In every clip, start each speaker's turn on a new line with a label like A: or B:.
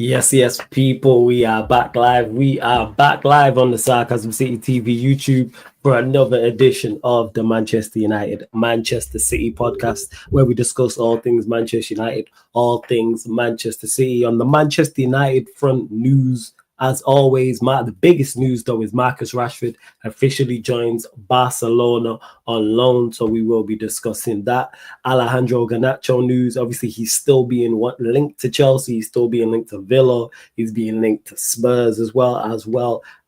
A: Yes, yes, people, we are back live. We are back live on the Sarcasm City TV YouTube for another edition of the Manchester United Manchester City podcast, where we discuss all things Manchester United, all things Manchester City. On the Manchester United front news, as always, the biggest news though is Marcus Rashford officially joins Barcelona on loan, so we will be discussing that. Alejandro Garnacho news, obviously he's still being linked to Chelsea, he's still being linked to Villa, he's being linked to Spurs as well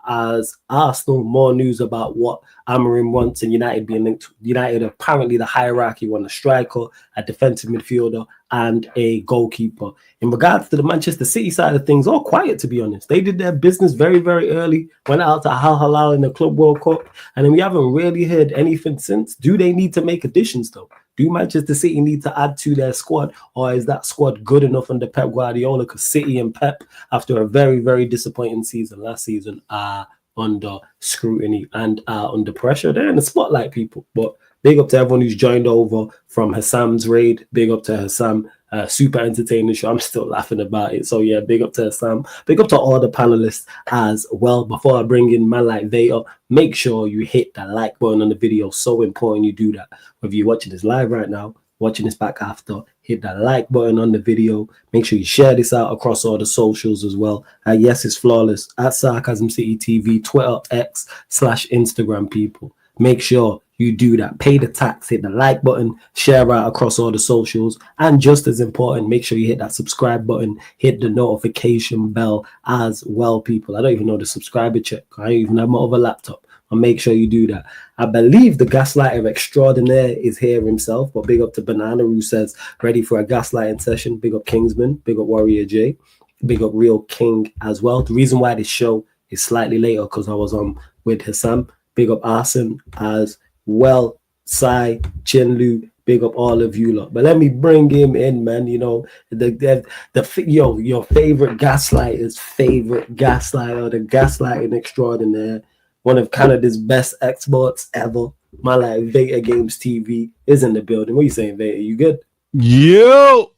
A: as Arsenal. More news about what Amorim wants and United being linked to United. Apparently the hierarchy want a striker, a defensive midfielder, and a goalkeeper. In regards to the Manchester City side of things, all quiet, to be honest. They did their business very, very early, went out to Al Hilal in the Club World Cup, and then we haven't really heard anything since. Do they need to make additions, though? Do Manchester City need to add to their squad, or is that squad good enough under Pep Guardiola? Because City and Pep, after a very, very disappointing season last season, are under scrutiny and are under pressure. They're in the spotlight, people. But big up to everyone who's joined over from Hassam's raid. Big up to Hassam. Super entertaining show. I'm still laughing about it. So yeah, big up to Hassam. Big up to all the panelists as well. Before I bring in man like Vader, make sure you hit that like button on the video. So important you do that. Whether you're watching this live right now, watching this back after, hit that like button on the video. Make sure you share this out across all the socials as well. Yes, it's flawless at Sarcasm City TV, Twitter, X/Instagram, people. Make sure you do that. Pay the tax, hit the like button, share out across all the socials, and just as important, make sure you hit that subscribe button, hit the notification bell as well, people. I don't even know the subscriber check. I don't even have my other laptop. And make sure you do that. I believe the gaslighter extraordinaire is here himself, but big up to Banana who says ready for a gaslighting session. Big up Kingsman, big up Warrior J, big up Real King as well. The reason why this show is slightly later because I was on with Hassam. Big up Arson as well. Sai, Chinlu, big up all of you lot. But let me bring him in, man. You know, your favorite gaslighter's favorite gaslighter, the gaslighting extraordinaire. One of Canada's best exports ever. My like Veta Games TV is in the building. What are you saying, Veta? You good?
B: Yo,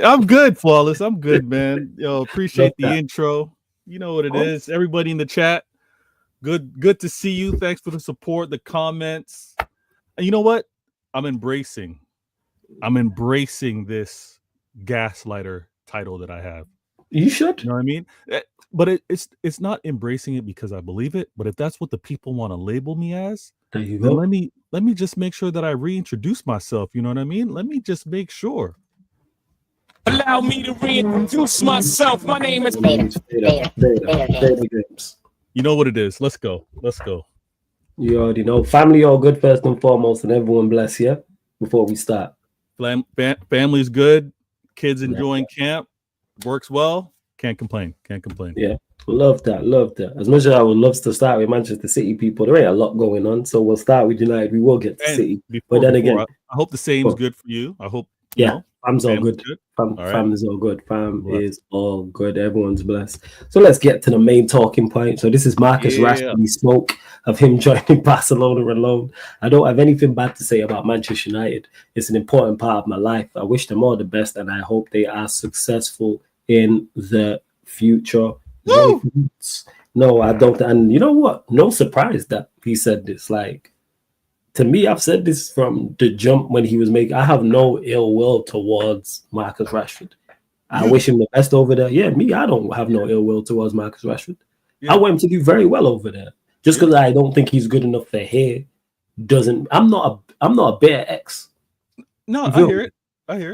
B: I'm good, Flawless. I'm good, man. Yo, appreciate the intro. You know what it is. Everybody in the chat, good to see you. Thanks for the support, the comments. And you know what? I'm embracing this gaslighter title that I have.
A: You should.
B: You know what I mean? But it's not embracing it because I believe it. But if that's what the people want to label me as, then let me just make sure that I reintroduce myself. You know what I mean? Let me just make sure.
C: Allow me to reintroduce myself. My name is
A: Veta Games.
B: You know what it is. Let's go.
A: You already know. Family all good first and foremost, and everyone bless you before we start.
B: Family's good. Kids enjoying camp. Works well. Can't complain.
A: Yeah, love that. As much as I would love to start with Manchester City, people, there ain't a lot going on, so we'll start with United. We will get to City, but then again,
B: I hope the same's good for you. I hope.
A: Fam's all good. Fam is all good. Fam is all good. Everyone's blessed. So let's get to the main talking point. So this is Marcus Rashford. We spoke of him joining Barcelona alone. I don't have anything bad to say about Manchester United. It's an important part of my life. I wish them all the best, and I hope they are successful in the future. No, I don't. And you know what? No surprise that he said this. Like, to me, I've said this from the jump when he was making. I have no ill will towards Marcus Rashford. I wish him the best over there. Yeah, I don't have no ill will towards Marcus Rashford. I want him to do very well over there. Just because I don't think he's good enough for here doesn't. I'm not a bitter ex.
B: No, I hear it.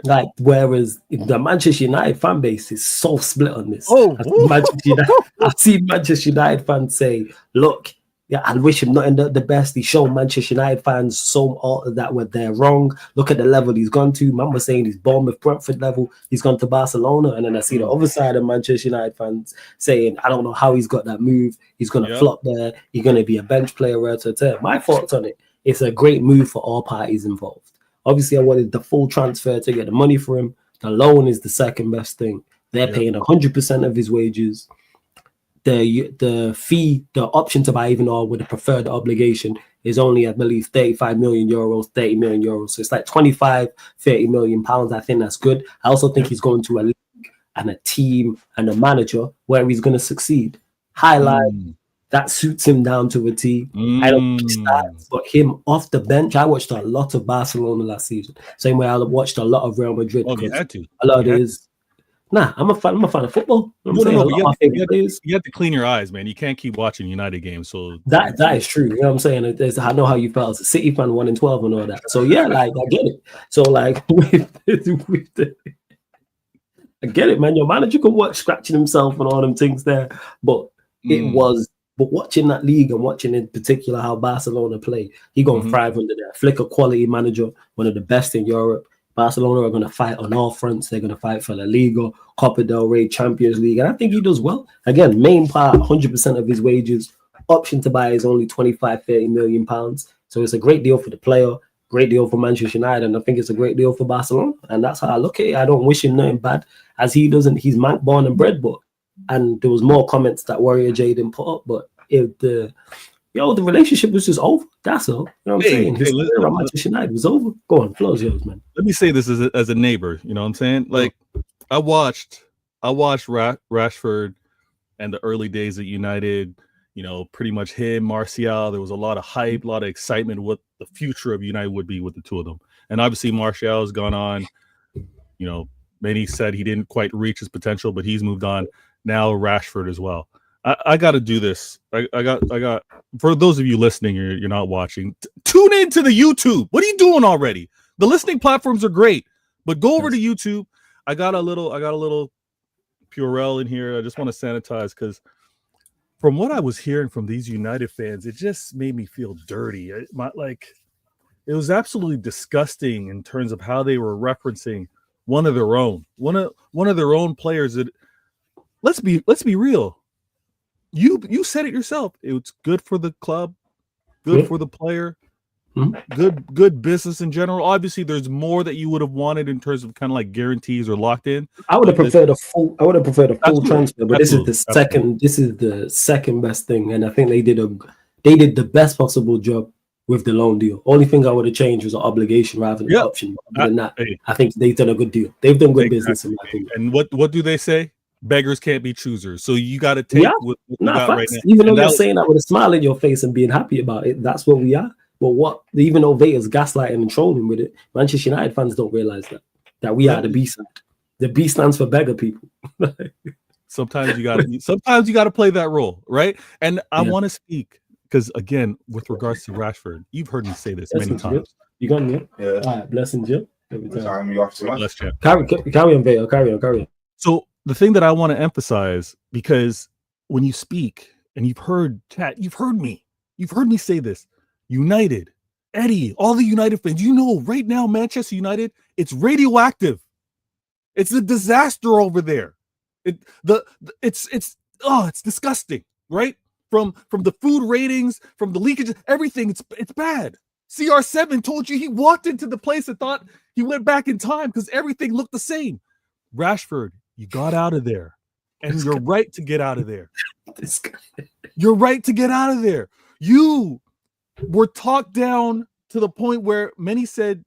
A: Like, whereas the Manchester United fan base is so split on this. I've seen Manchester United fans say, look, yeah, I wish him nothing the best. He showed Manchester United fans that they're wrong. Look at the level he's gone to. Man was saying he's Bournemouth, Brentford level. He's gone to Barcelona. And then I see the other side of Manchester United fans saying, I don't know how he's got that move. He's going to flop there. He's going to be a bench player. My thoughts on it, it's a great move for all parties involved. Obviously, I wanted the full transfer to get the money for him. The loan is the second best thing. They're paying 100% of his wages. The fee, the option to buy even or with a preferred obligation is only, I believe, 35 million euros, 30 million euros. So it's like 25, 30 million pounds. I think that's good. I also think he's going to a league and a team and a manager where he's going to succeed. Highlight that suits him down to a T. I don't stats, but him off the bench. I watched a lot of Barcelona last season. Same way I watched a lot of Real Madrid.
B: Oh, you had to.
A: A lot of it is. Nah, I'm a fan of football.
B: You have to clean your eyes, man. You can't keep watching United games. So
A: that is true. You know what I'm saying? I know how you felt as a City fan, 1-12 and all that. So yeah, like I get it. So like I get it, man. Your manager could work scratching himself and all them things there, but But watching that league and watching in particular how Barcelona play, he going to thrive under there. Flick, a quality manager, one of the best in Europe. Barcelona are going to fight on all fronts. They're going to fight for La Liga, Copa del Rey, Champions League. And I think he does well. Again, main part, 100% of his wages. Option to buy is only 25, 30 million pounds. So it's a great deal for the player, great deal for Manchester United. And I think it's a great deal for Barcelona. And that's how I look at it. I don't wish him nothing bad, as he doesn't. He's born and bred, but. And there was more comments that Warrior J didn't put up, but the relationship was just over. That's all. You know what I'm saying? His career at Manchester United was over. Go on, floor's yours, man.
B: Let me say this as a neighbor. You know what I'm saying? Like, I watched Rashford and the early days at United. You know, pretty much him, Martial. There was a lot of hype, a lot of excitement what the future of United would be with the two of them. And obviously, Martial has gone on. You know, many said he didn't quite reach his potential, but he's moved on. Now Rashford as well. I got to do this. I got. For those of you listening, you're not watching. Tune into the YouTube. What are you doing already? The listening platforms are great, but go over to YouTube. I got a little Purell in here. I just want to sanitize because from what I was hearing from these United fans, it just made me feel dirty. It was absolutely disgusting in terms of how they were referencing one of their own players that. Let's be real. You said it yourself. It's good for the club, good for the player, good business in general. Obviously, there's more that you would have wanted in terms of kind of like guarantees or locked in.
A: I would have preferred a full transfer, but this is the second. This is the second best thing, and I think they did the best possible job with the loan deal. Only thing I would have changed was an obligation rather than an option. But other than that, I think they've done a good deal. They've done good business in my opinion.
B: And what do they say? Beggars can't be choosers. So you got to take what you got right now.
A: Even though you're saying that with a smile in your face and being happy about it, that's what we are. But even though Vega's gaslighting and trolling with it, Manchester United fans don't realize that we are the B side. The B stands for beggar people.
B: Sometimes you gotta play that role, right? And I want to speak because again, with regards to Rashford, you've heard me say this many times.
A: You got me?
D: Yeah.
A: All right, blessing, Jim.
D: Carry
A: on, Vega. Carry on.
B: So the thing that I want to emphasize, because when you speak and you've heard me say this, United, Eddie, all the United fans, right now, Manchester United, it's radioactive. It's a disaster over there. It's disgusting, right? From the food ratings, from the leakage, everything, it's bad. CR7 told you he walked into the place and thought he went back in time because everything looked the same. Rashford, you got out of there. And you're right to get out of there. You're right to get out of there. You were talked down to the point where many said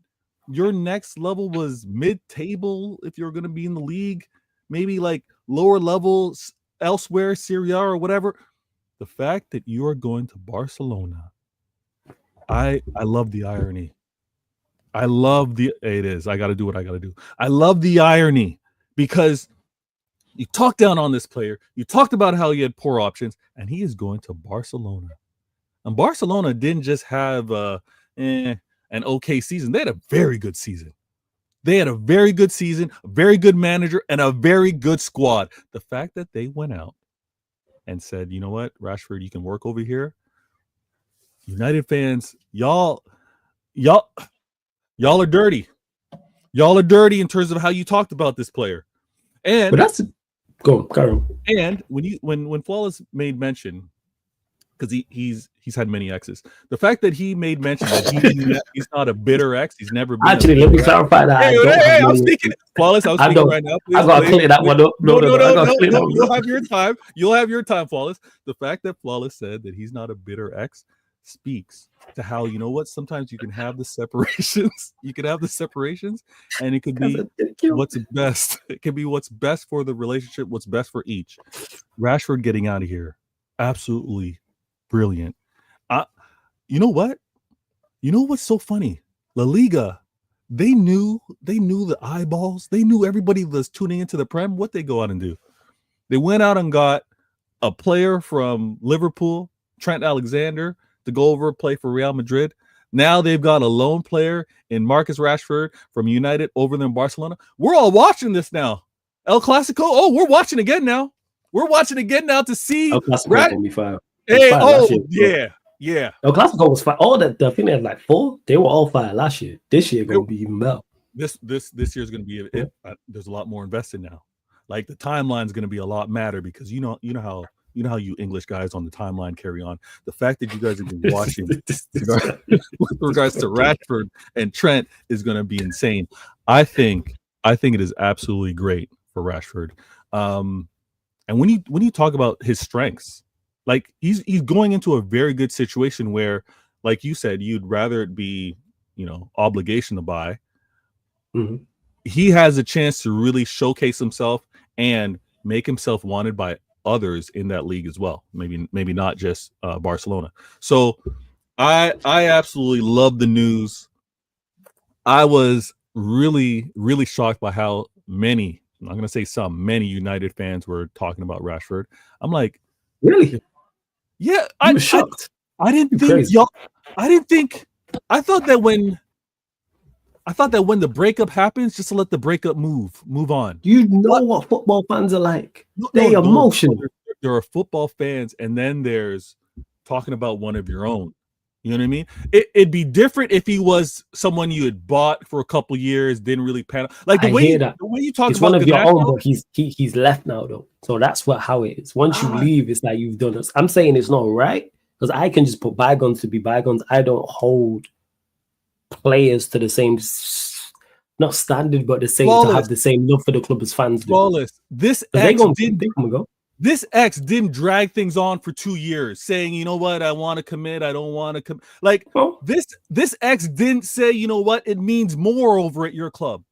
B: your next level was mid-table if you're going to be in the league, maybe like lower levels elsewhere, Serie A or whatever. The fact that you are going to Barcelona, I love the irony. I got to do what I got to do. I love the irony because you talked down on this player. You talked about how he had poor options, and he is going to Barcelona. And Barcelona didn't just have an okay season. They had a very good season. A very good manager, and a very good squad. The fact that they went out and said, you know what, Rashford, you can work over here. United fans, y'all are dirty. Y'all are dirty in terms of how you talked about this player. And
A: go on.
B: And when Flawless made mention, because he's had many exes, the fact that he made mention that he's not a bitter ex, he's never been.
A: Actually, let me clarify that.
B: Hey, I'm speaking. Flawless, I'm speaking right now.
A: I gotta clear that one up. No.
B: You'll have your time. You'll have your time, Flawless. The fact that Flawless said that he's not a bitter ex, speaks to how, you know what, sometimes you can have the separations. You can have the separations, and it could be what's best. It can be what's best for the relationship, what's best for each. Rashford getting out of here, absolutely brilliant. You know what? You know what's so funny? La Liga, they knew the eyeballs. They knew everybody was tuning into the Prem. What they go out and do? They went out and got a player from Liverpool, Trent Alexander, to go over play for Real Madrid. Now they've got a lone player in Marcus Rashford from United over there in Barcelona. We're all watching this now. El Clasico. Oh, we're watching again now. We're watching again now to see.
A: El Clasico will be fire.
B: Hey, oh yeah. Yeah.
A: El Clasico was fire. All that, I think they had like 4. They were all fire last year. This year gonna be even better.
B: This year's gonna be there's a lot more invested now. Like the timeline's gonna be a lot madder because you know how you English guys on the timeline carry on. The fact that you guys have been watching with regards to Rashford and Trent is gonna be insane. I think it is absolutely great for Rashford. And when you talk about his strengths. Like he's going into a very good situation where, like you said, you'd rather it be, obligation to buy.
A: Mm-hmm.
B: He has a chance to really showcase himself and make himself wanted by others in that league as well. Maybe not just Barcelona. So I absolutely love the news. I was really, really shocked by how many, I'm not going to say many United fans were talking about Rashford. I'm like,
A: really?
B: Yeah,
A: I was shocked.
B: I didn't think y'all. I thought that when the breakup happens, just to let the breakup move on.
A: You know what football fans are like. They emotional.
B: There are football fans, and then there's talking about one of your own. You know what I mean? It'd be different if he was someone you had bought for a couple years, didn't really pan out. Like the way you talk
A: it's
B: about
A: one of your own, but he's left now though. So that's how it is. Once you leave, it's like you've done this. I'm saying it's not right because I can just put bygones to be bygones. I don't hold players to the same, not standard, but the same to have the same love for the club as fans do.
B: Flawless. This ex didn't drag things on for 2 years, saying, you know what, I want to commit, I don't want to commit. Like this ex didn't say, you know what, it means more over at your club.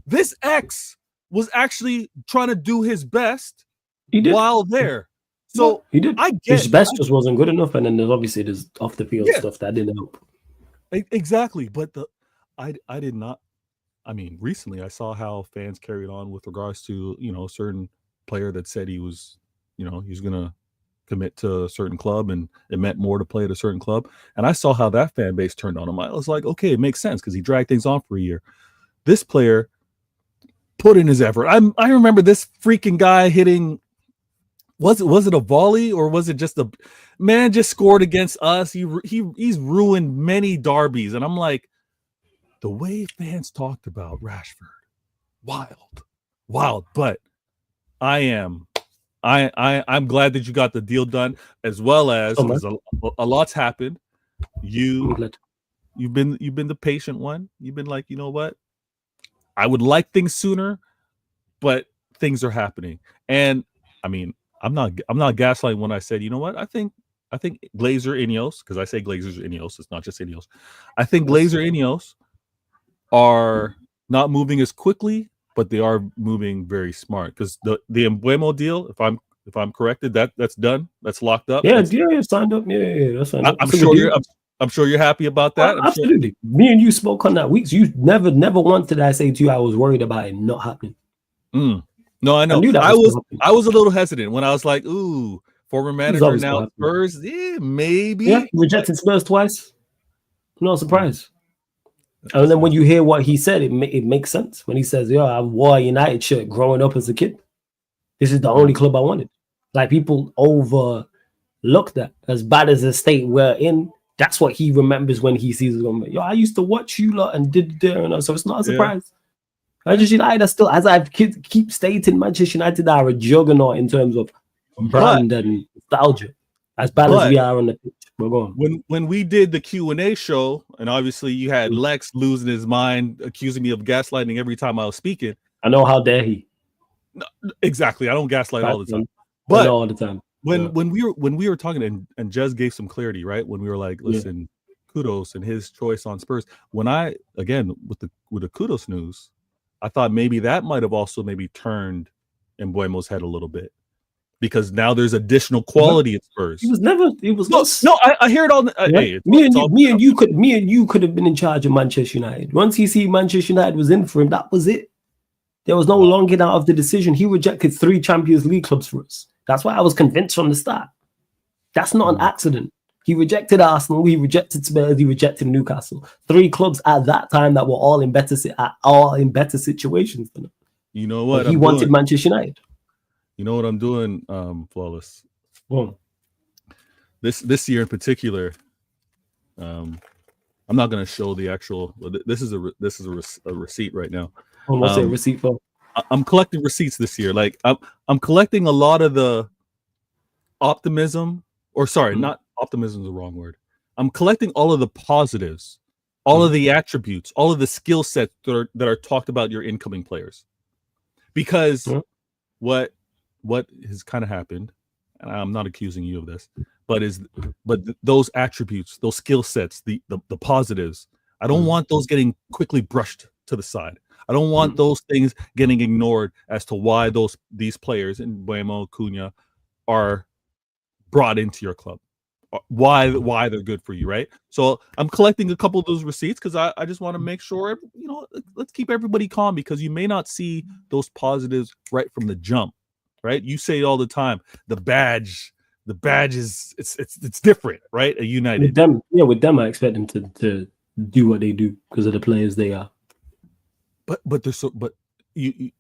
B: This ex was actually trying to do his best while there. So
A: he did. His best just wasn't good enough, and then there's off the field stuff that didn't help.
B: Exactly, but I did not. I mean, recently I saw how fans carried on with regards to a certain player that said he was. He's going to commit to a certain club and it meant more to play at a certain club. And I saw how that fan base turned on him. I was like, okay, it makes sense because he dragged things on for a year. This player put in his effort. I remember this freaking guy hitting, was it a volley or was it just a man just scored against us? He's ruined many derbies. And I'm like, the way fans talked about Rashford, wild. But I'm glad that you got the deal done, as well as a lot's happened. You've been the patient one. You've been like, you know what? I would like things sooner, but things are happening. And I mean, I'm not gaslighting when I said, you know what? I think Glazer Ineos, because I say Glazers Ineos, it's not just Ineos. I think Glazer Ineos are not moving as quickly, but they are moving very smart because the Embuemo deal, if I'm corrected, that's done, that's locked up.
A: Yeah, signed up. Yeah, that's signed up.
B: I'm sure you're happy about that.
A: Absolutely. Sure. Me and you spoke on that weeks. You never once did I say to you I was worried about it not happening.
B: No, I know. I was a little hesitant when I was like, ooh, former manager now Spurs. Yeah, maybe.
A: Yeah, rejected Spurs twice. No surprise. And then when you hear what he said, it makes sense. When he says, "Yeah, I wore a United shirt growing up as a kid. This is the only club I wanted." Like people overlook that. As bad as the state we're in, that's what he remembers when he sees it. Yo, I used to watch you lot and did there, so it's not a surprise. Manchester United are still, as I keep stating, Manchester United are a juggernaut in terms of brand and nostalgia. As bad as we are on the pitch.
B: When we did the Q&A show, and obviously you had Lex losing his mind, accusing me of gaslighting every time I was speaking.
A: I know, how dare he?
B: No, exactly. I don't gaslight all the time.
A: But all the time.
B: when we were talking and Jez gave some clarity, right? When we were like, listen, kudos and his choice on Spurs. When I again with the kudos news, I thought maybe that might have also maybe turned Mbuemo's head a little bit. Because now there's additional quality at Spurs. I hear it all. Hey,
A: me and you could have been in charge of Manchester United. Once he see Manchester United was in for him, that was it. There was no longing out of the decision. He rejected 3 Champions League clubs for us. That's why I was convinced from the start. That's not an accident. He rejected Arsenal. He rejected Spurs. He rejected Newcastle. 3 clubs at that time that were all in better situations than him.
B: You know what?
A: But he wanted Manchester United.
B: You know what I'm doing, Flawless?
A: Well,
B: this year in particular, I'm not going to show the actual. This is a receipt right now.
A: What's a receipt for?
B: I'm collecting receipts this year. Like I'm collecting a lot of the optimism, or sorry, not optimism is the wrong word. I'm collecting all of the positives, all of the attributes, all of the skill sets that are talked about your incoming players, because what has kind of happened, and I'm not accusing you of this, but those attributes, those skill sets, the positives, I don't want those getting quickly brushed to the side. I don't want those things getting ignored as to why these players in Buemo, Cunha are brought into your club, why they're good for you, right? So I'm collecting a couple of those receipts because I just want to make sure, let's keep everybody calm, because you may not see those positives right from the jump. Right, you say it all the time. The badge is it's different, right? A United.
A: With them, I expect them to do what they do because of the players they are.
B: But you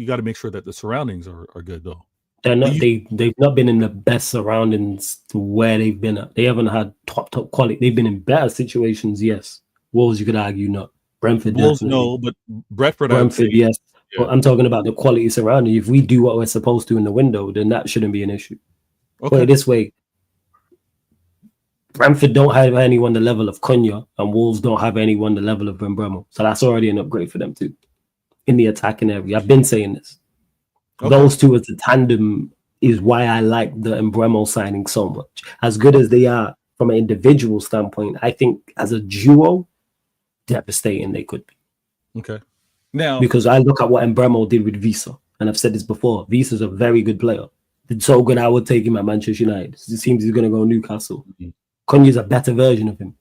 B: got to make sure that the surroundings are good though.
A: They're not. They've not been in the best surroundings to where they've been at. They haven't had top quality. They've been in better situations, yes. Wolves, you could argue not. Brentford,
B: Wolves, no, but Brentford,
A: yes. Yeah. Well, I'm talking about the quality surrounding. If we do what we're supposed to in the window, then that shouldn't be an issue. Okay. Put it this way: Brentford don't have anyone the level of Cunha, and Wolves don't have anyone the level of Mbeumo. So that's already an upgrade for them too in the attacking area. I've been saying this. Okay. Those two as a tandem is why I like the Mbeumo signing so much. As good as they are from an individual standpoint, I think as a duo, devastating they could be.
B: Okay. Now,
A: because I look at what Mbeumo did with Visa, and I've said this before. Visa's a very good player. It's so good I would take him at Manchester United. It seems he's going to go Newcastle. Cunha's a better version of him.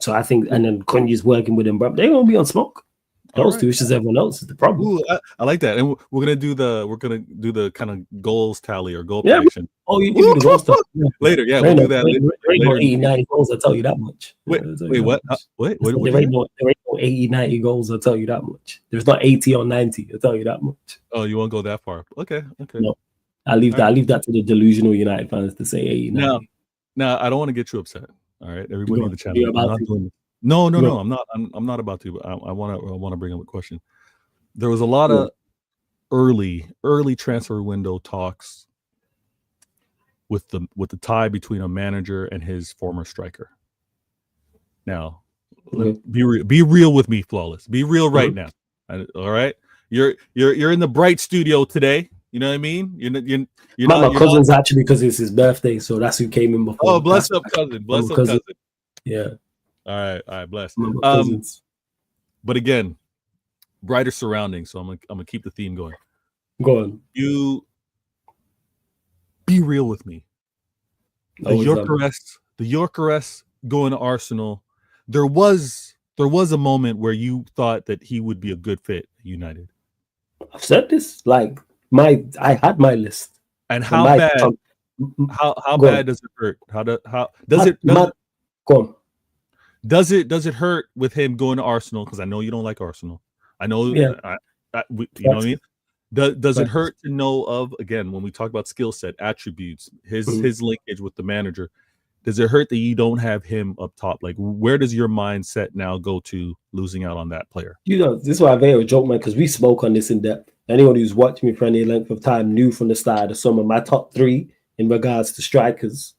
A: So I think, and then Cunha's working with Mbeumo. They're going to be on smoke. Those two, it's just everyone else is the problem.
B: Ooh, I like that, and we're gonna do the kind of goals tally or goal prediction.
A: Oh, you do the goals tally
B: later. Yeah, we'll do that later.
A: 80-90 goals. I'll tell you that much.
B: Wait, what? Wait,
A: there ain't no 80-90 goals. I'll tell you that much. There's not 80 or 90. I'll tell you that much.
B: Oh, you won't go that far? Okay.
A: No, I leave that to the delusional United fans to say 80-90.
B: Now, I don't want to get you upset. All right, everybody in the chat. I'm not doing it. No, I'm not. I'm not about to. But I want to bring up a question. There was a lot of early transfer window talks with the tie between a manager and his former striker. Now, be real with me, Flawless. Be real right now. All right, you're in the Bright studio today. You know what I mean? You're
A: my cousin's actually because it's his birthday, so that's who came in before.
B: Oh, bless up, cousin. Bless up, cousin.
A: Yeah.
B: All right, bless. But again, brighter surroundings. So I'm gonna keep the theme going.
A: Go on.
B: You be real with me. The Gyökeres going to Arsenal. There was a moment where you thought that he would be a good fit at United.
A: I've said this. Like I had my list.
B: And how bad? How bad does it hurt?
A: Go on.
B: Does it hurt with him going to Arsenal? Because I know you don't like Arsenal. I know. You know what I mean. Does it hurt to know of, again, when we talk about skill set, attributes, his linkage with the manager? Does it hurt that you don't have him up top? Like, where does your mindset now go to losing out on that player?
A: This is why I very joke, man, because we spoke on this in depth. Anyone who's watched me for any length of time knew from the start of the summer my top 3 in regards to strikers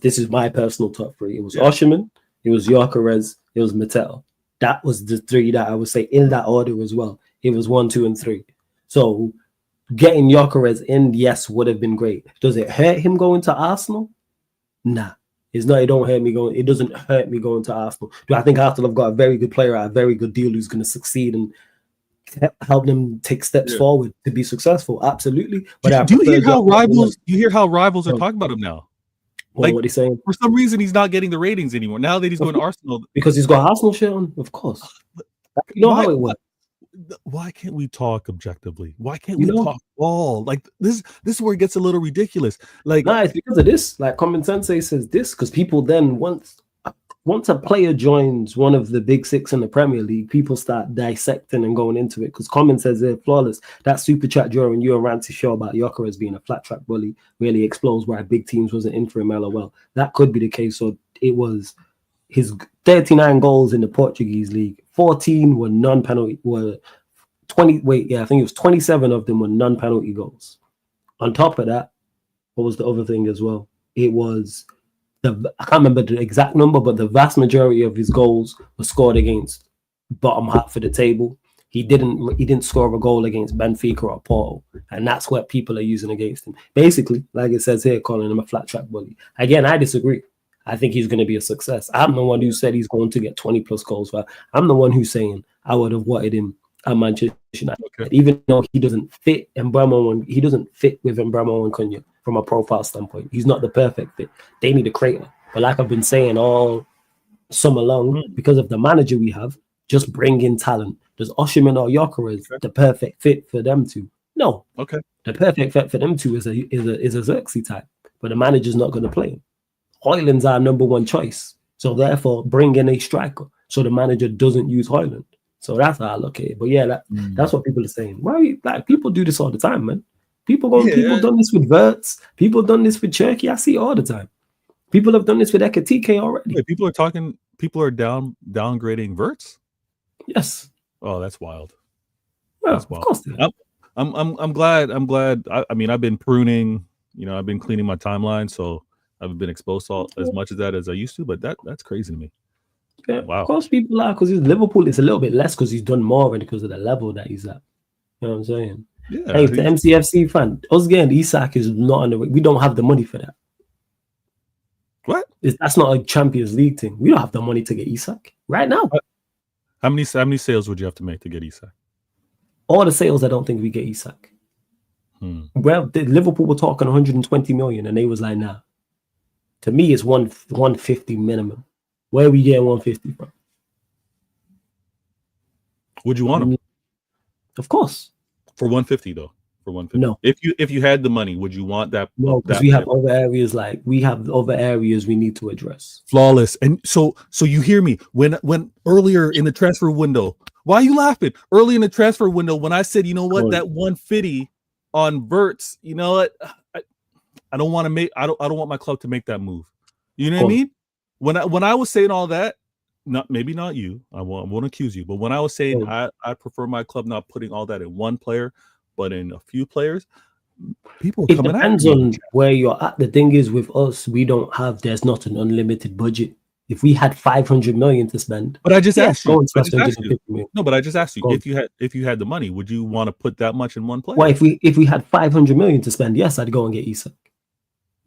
A: this is my personal top 3. It was Osimhen, it was Gyökeres, it was Mattel. That was the 3 that I would say in that order as well. It was 1, 2, and 3. So getting Gyökeres in, yes, would have been great. Does it hurt him going to Arsenal? Nah. It's not. It don't hurt me going. It doesn't hurt me going to Arsenal. Do I think Arsenal have got a very good player at a very good deal who's going to succeed and help them take steps forward to be successful? Absolutely. But
B: do you hear how rivals? You hear how rivals are talking about him now?
A: Like, what he's saying?
B: For some reason, he's not getting the ratings anymore. Now that he's going to Arsenal,
A: because he's got Arsenal shit on. Of course, you know how it works.
B: Why can't we talk objectively? Why can't we talk ball? Like this is where it gets a little ridiculous. Like,
A: nah, it's because of this. Like, Common Sense says this because people then once a player joins one of the big six in the Premier League, people start dissecting and going into it. Because Common says they're flawless. That super chat during you and Ranty show about Gyökeres being a flat track bully really explains why big teams wasn't in for him. LOL. That could be the case. So it was his 39 goals in the Portuguese league. 14 were non-penalty. Were 20? Wait, yeah, I think it was 27 of them were non-penalty goals. On top of that, what was the other thing as well? It was I can't remember the exact number, but the vast majority of his goals were scored against bottom half of the table. He didn't score a goal against Benfica or Porto, and that's what people are using against him. Basically, like it says here, calling him a flat track bully. Again, I disagree. I think he's going to be a success. I'm the one who said he's going to get 20 plus goals. I'm the one who's saying I would have wanted him at Manchester United, even though he doesn't fit he doesn't fit with Mbeumo and Cunha from a profile standpoint. He's not the perfect fit. They need a creator. But like I've been saying all summer long, because of the manager we have, just bring in talent. Does Osimhen or Gyökeres the perfect fit for them two? No.
B: Okay.
A: The perfect fit for them two is a Xerxes type, but the manager's not going to play him. Højlund's our number one choice. So therefore, bring in a striker so the manager doesn't use Højlund. So that's how I look at it. But yeah, that's what people are saying. Why? Like, people do this all the time, man. People done this with Verts. People done this with Cherky. I see it all the time. People have done this with Ekatike already.
B: Wait, people are downgrading Verts?
A: Yes.
B: Oh, that's wild.
A: Well, that's wild. Of course.
B: I'm glad. I mean, I've been pruning. I've been cleaning my timeline, so I haven't been exposed to as much of that as I used to. But that's crazy to me.
A: Yeah, wow. Of course, people are, because Liverpool. It's a little bit less because he's done more and because of the level that he's at. You know what I'm saying?
B: Yeah.
A: Hey, the MCFC fan, us getting Isak is not on the way. We don't have the money for that.
B: What?
A: That's not a Champions League thing. We don't have the money to get Isak right now.
B: How many sales would you have to make to get Isak?
A: All the sales, I don't think we get Isak. Well, Liverpool were talking 120 million, and they was like, nah. To me, it's 150 minimum. Where are we getting 150 from?
B: Would you want him?
A: Of course.
B: For 150 though. For 150.
A: No.
B: If you had the money, would you want that?
A: No, because we have other areas we need to address.
B: Flawless. And so you hear me when earlier in the transfer window. Why are you laughing? Early in the transfer window, when I said, you know what, that 150 on Verts, you know what? I don't want want my club to make that move. You know what I mean? When I was saying all that, maybe not you, I won't accuse you, but when I was saying I prefer my club not putting all that in one player, but in a few players, people are coming at me.
A: It depends on where you're at. The thing is, with us, there's not an unlimited budget. If we had 500 million to spend,
B: but I just asked you. No, but I just asked you if you had the money, would you want to put that much in one player?
A: Well, if we had 500 million to spend, yes, I'd go and get Isak.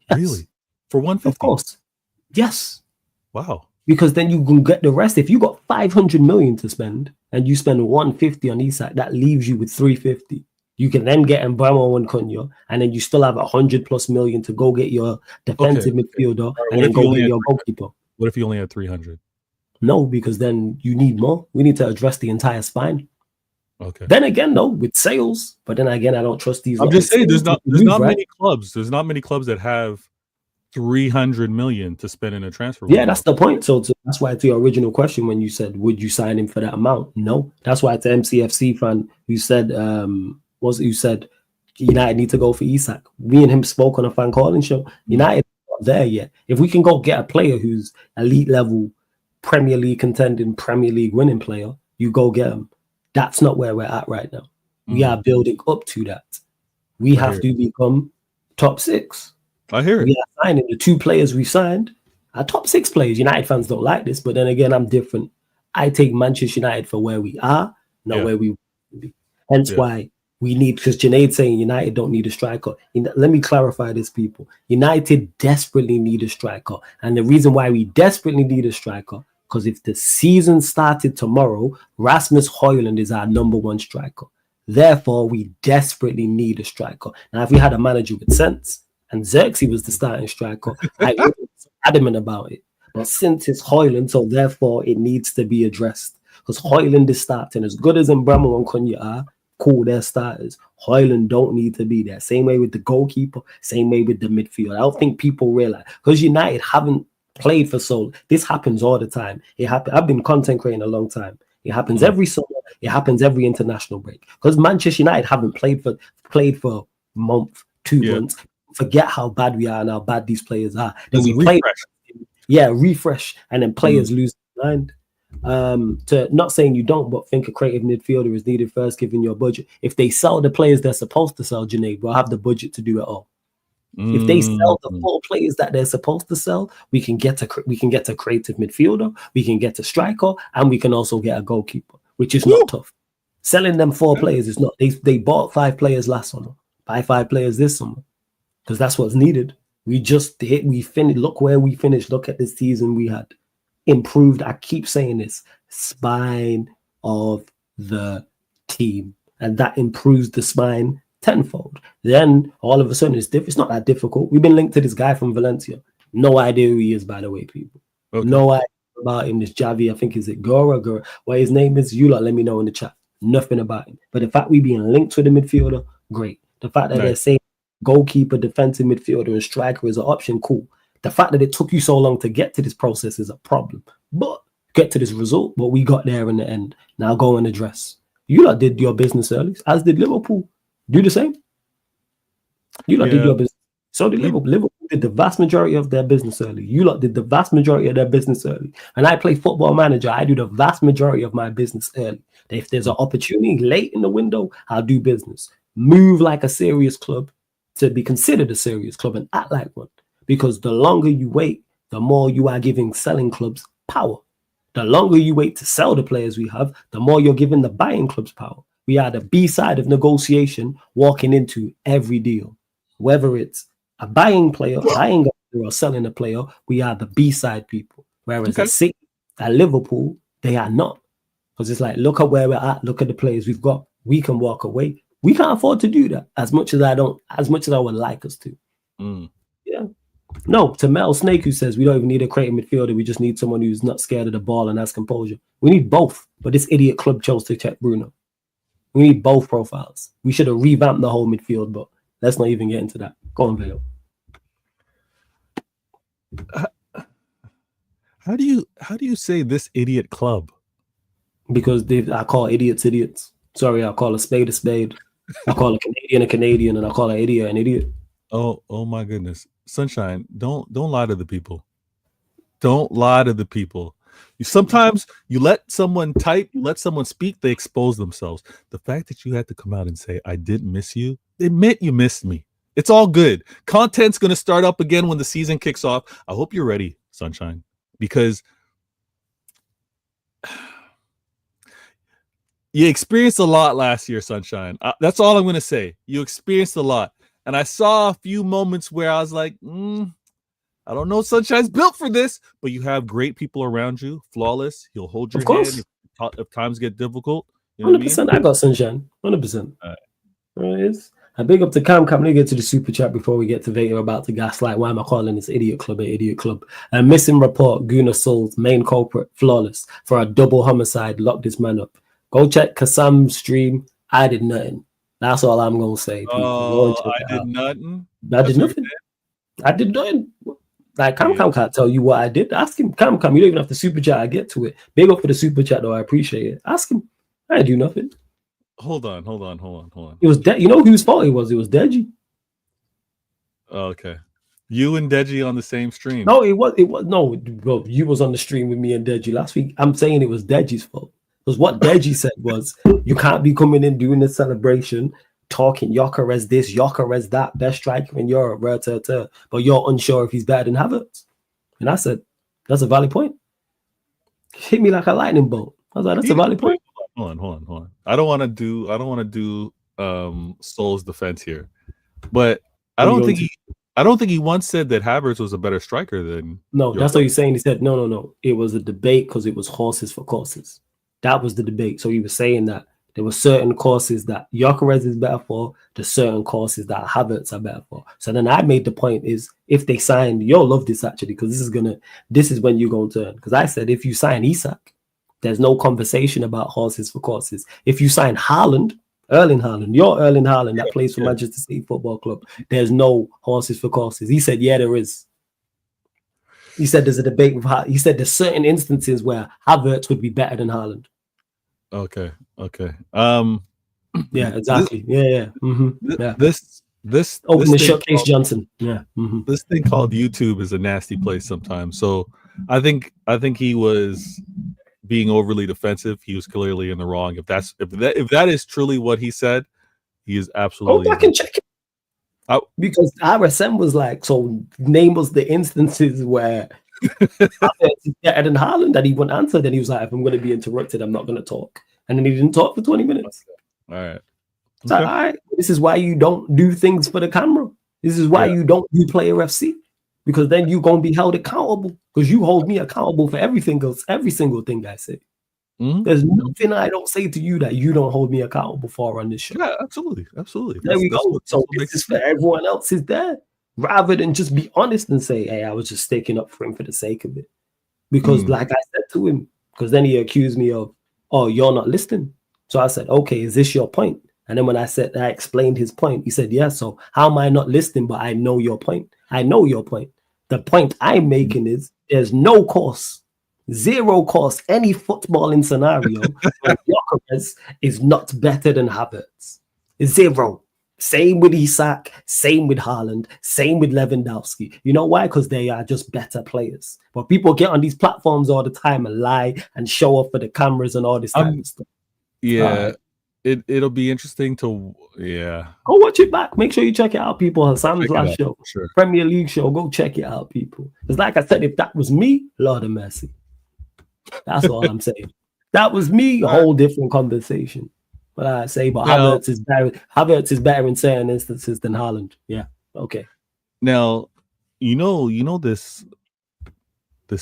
A: Yes.
B: Really? For 150?
A: Of course. Yes.
B: Wow.
A: Because then you can get the rest. If you got 500 million to spend and you spend 150 on Isak, that leaves you with 350. You can then get Mbeumo and Cunha, and then you still have 100+ million to go get your defensive midfielder and then go get your goalkeeper.
B: What if you only had 300?
A: No, because then you need more. We need to address the entire spine.
B: Okay.
A: Then again, though, with sales, but then again, I don't trust these.
B: I'm just saying, there's not many clubs. There's not many clubs that have 300 million to spend in a transfer.
A: Yeah, that's the point. So that's why to your original question, when you said, would you sign him for that amount? No. That's why to MCFC fan who said, United need to go for Isak. Me and him spoke on a fan calling show. United not there yet. If we can go get a player who's elite level, Premier League contending, Premier League winning player, you go get him. That's not where we're at right now. We are building up to that. We have to become top 6.
B: I hear it.
A: We are signing the 2 players we signed are top 6 players. United fans don't like this, but then again, I'm different. I take Manchester United for where we are, not where we want to be. Hence why We need, because Junaid's saying United don't need a striker. Let me clarify this, people. United desperately need a striker. And the reason why we desperately need a striker, because if the season started tomorrow, Rasmus Højlund is our number one striker. Therefore, we desperately need a striker. Now, if we had a manager with sense and Xerxes was the starting striker, I would be adamant about it. But since it's Højlund, so therefore it needs to be addressed. Because Højlund is starting. As good as Mbramo and Cunha are, cool, they're starters. Højlund don't need to be there. Same way with the goalkeeper, same way with the midfield. I don't think people realize, because United haven't played for so long. This happens all the time. It happens. I've been content creating a long time. It happens every summer. It happens every international break. Because Manchester United haven't played for a month, 2 months. Forget how bad we are and how bad these players are. Then we play, refresh, and then players lose their mind. To not saying you don't, but think a creative midfielder is needed first, given your budget. If they sell the players they're supposed to sell, Junaid, we'll have the budget to do it all. If they sell the 4 players that they're supposed to sell, we can get a creative midfielder, we can get a striker, and we can also get a goalkeeper, which is not tough. Selling them 4 players is not. They bought 5 players last summer, buy 5 players this summer, because that's what's needed. We finished. Look where we finished. Look at the season we had. Improved. I keep saying this, spine of the team, and that improves the spine tenfold. Then all of a sudden it's not that difficult. We've been linked to this guy from Valencia. No idea who he is, by the way, people. Okay. No idea about him. This Javi, I think, is it Gora? What his name is? You lot let me know in the chat. Nothing about him. But the fact we being linked with the midfielder, great. The fact that they're saying goalkeeper, defensive midfielder, and striker is an option, cool. The fact that it took you so long to get to this process is a problem. But get to this result, but we got there in the end. Now go and address. You lot did your business early, as did Liverpool. Do the same. You lot did your business. So did Liverpool. Liverpool did the vast majority of their business early. You lot did the vast majority of their business early. And I play Football Manager. I do the vast majority of my business early. If there's an opportunity late in the window, I'll do business. Move like a serious club to be considered a serious club and act like one. Because the longer you wait, the more you are giving selling clubs power. The longer you wait to sell the players we have, the more you're giving the buying clubs power. We are the B side of negotiation walking into every deal. Whether it's a buying player, or selling a player, we are the B side people. Whereas at City, at Liverpool, they are not. Because it's like, look at where we're at, look at the players we've got. We can walk away. We can't afford to do that as much as I would like us to. Yeah. No, to Metal Snake, who says we don't even need a creative midfielder, we just need someone who's not scared of the ball and has composure. We need both, but this idiot club chose to check Bruno. We need both profiles. We should have revamped the whole midfield, but let's not even get into that. Go on, Vale.
B: How do you say this idiot club?
A: Because I call idiots idiots. Sorry, I call a spade a spade. I call a Canadian, and I call an idiot an idiot.
B: Oh my goodness. Sunshine, don't lie to the people. Don't lie to the people. Sometimes you let someone type, you let someone speak, they expose themselves. The fact that you had to come out and say, I didn't miss you, it meant you missed me. It's all good. Content's going to start up again when the season kicks off. I hope you're ready, Sunshine, because you experienced a lot last year, Sunshine. That's all I'm going to say. You experienced a lot. And I saw a few moments where I was like, I don't know, Sunshine's built for this, but you have great people around you. Flawless. He'll hold your hand if times get difficult. You know
A: 100%. I got Sunshine. 100%. There it is. I big up to Cam. Let me get to the super chat before we get to Vader about to gaslight. Why am I calling this idiot club an idiot club? A missing report. Guna Souls, main culprit, flawless for a double homicide. Lock this man up. Go check Kassam's stream. I did nothing. That's all I'm gonna say.
B: Oh, I did nothing.
A: I did nothing. I did nothing. Like Cam can't tell you what I did. Ask him. Cam, you don't even have to super chat. I get to it. Big up for the super chat though. I appreciate it. Ask him. I didn't do nothing.
B: Hold on.
A: It was you know whose fault it was? It was Deji.
B: Okay. You and Deji on the same stream.
A: No, it was no, bro. You was on the stream with me and Deji last week. I'm saying it was Deji's fault. Because what Deji said was, you can't be coming in doing the celebration, talking Jokeres this, Jokeres that, best striker in Europe, but you're unsure if he's better than Havertz. And I said, that's a valid point. Hit me like a lightning bolt. I was like, that's a valid point.
B: Hold on. I don't want to do Sol's defense here, but I
A: What are you
B: don't
A: going
B: think
A: to?
B: he once said that Havertz was a better striker than
A: No,
B: your
A: that's what he's saying. He said, no. It was a debate because it was horses for courses. That was the debate. So he was saying that there were certain courses that Gyökeres is better for, there's certain courses that Havertz are better for. So then I made the point is if they signed, you'll love this actually, because this is when you're going to turn. Because I said if you sign Isak, there's no conversation about horses for courses. If you sign Haaland, Erling Haaland, your Erling Haaland that plays for Manchester City Football Club, there's no horses for courses. He said, yeah, there is. He said there's a debate with he said there's certain instances where Havertz would be better than Haaland.
B: Okay.
A: Yeah, exactly. Yeah.
B: This
A: open the showcase Johnson. Yeah.
B: This thing called YouTube is a nasty place sometimes. So I think he was being overly defensive. He was clearly in the wrong. If that is truly what he said, he is absolutely.
A: Go back and check it. Because RSM was like, so name us the instances where Havertz is better than Haaland that he wouldn't answer. Then he was like, if I'm going to be interrupted, I'm not going to talk. And then he didn't talk for 20 minutes.
B: All right.
A: It's like, all right, this is why you don't do things for the camera. This is why you don't do Player FC. Because then you're going to be held accountable. Because you hold me accountable for everything else, every single thing I say. There's nothing I don't say to you that you don't hold me accountable for on this show.
B: Yeah, absolutely.
A: There we go. So this is for everyone else is there. Rather than just be honest and say, hey, I was just sticking up for him for the sake of it. Because like I said to him, because then he accused me of, oh, you're not listening. So I said, okay, is this your point? And then when I explained his point, he said, yeah, so how am I not listening? But I know your point. I know your point. The point I'm making is there's no course, zero course, any footballing scenario where Gyökeres is not better than Havertz. Zero. Same with Isak, same with Haaland, same with Lewandowski. You know why? Because they are just better players. But people get on these platforms all the time and lie and show off for the cameras and all this type of stuff.
B: Yeah. It'll be interesting to go
A: watch it back. Make sure you check it out, people. Hassan's last show,
B: sure.
A: Premier League show. Go check it out, people. Because like I said, if that was me, Lord of mercy. That's all I'm saying. That was me, a whole different conversation. But I say, but Havertz is better. Havertz is better in certain instances than Haaland. Yeah. Okay.
B: Now, you know this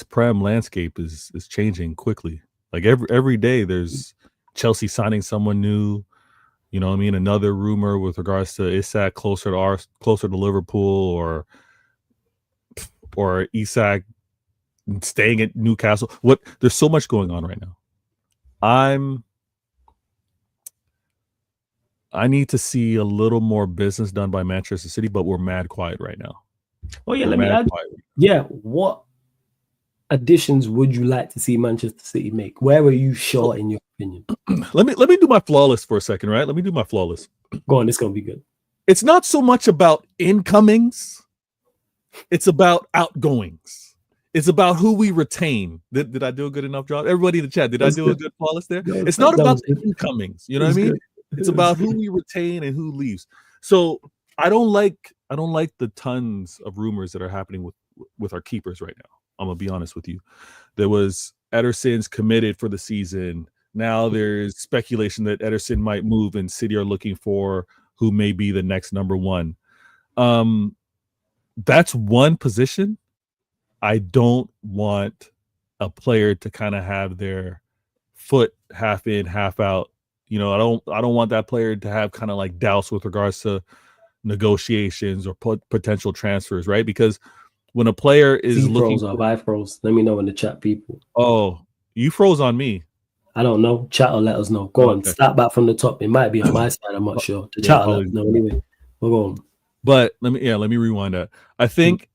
B: Prem landscape is changing quickly. Like every day there's Chelsea signing someone new, you know what I mean? Another rumor with regards to Isak closer to Liverpool or Isak staying at Newcastle. There's so much going on right now. I need to see a little more business done by Manchester City, but we're mad quiet right now.
A: Oh yeah, let me add. Yeah, what additions would you like to see Manchester City make? Where are you short in your opinion?
B: Let me do my flawless for a second, right? Let me do my flawless.
A: Go on, it's gonna be good.
B: It's not so much about incomings, it's about outgoings. It's about who we retain. Did I do a good enough job? Everybody in the chat, did I do a good flawless there? It's not about the incomings, you know what I mean? It's about who we retain and who leaves. So I don't like the tons of rumors that are happening with our keepers right now. I'm gonna be honest with you. There was Ederson's committed for the season. Now there's speculation that Ederson might move and City are looking for who may be the next number one. That's one position. I don't want a player to kind of have their foot half in, half out. You know, I don't want that player to have kind of like doubts with regards to negotiations or potential transfers, right? Because when a player is looking,
A: I froze. Let me know in the chat, people.
B: Oh, you froze on me.
A: I don't know. Chat or let us know. Go on. Start back from the top. It might be on my side. I'm not sure. The chat or let us know. Anyway, we're going.
B: But let me rewind that. I think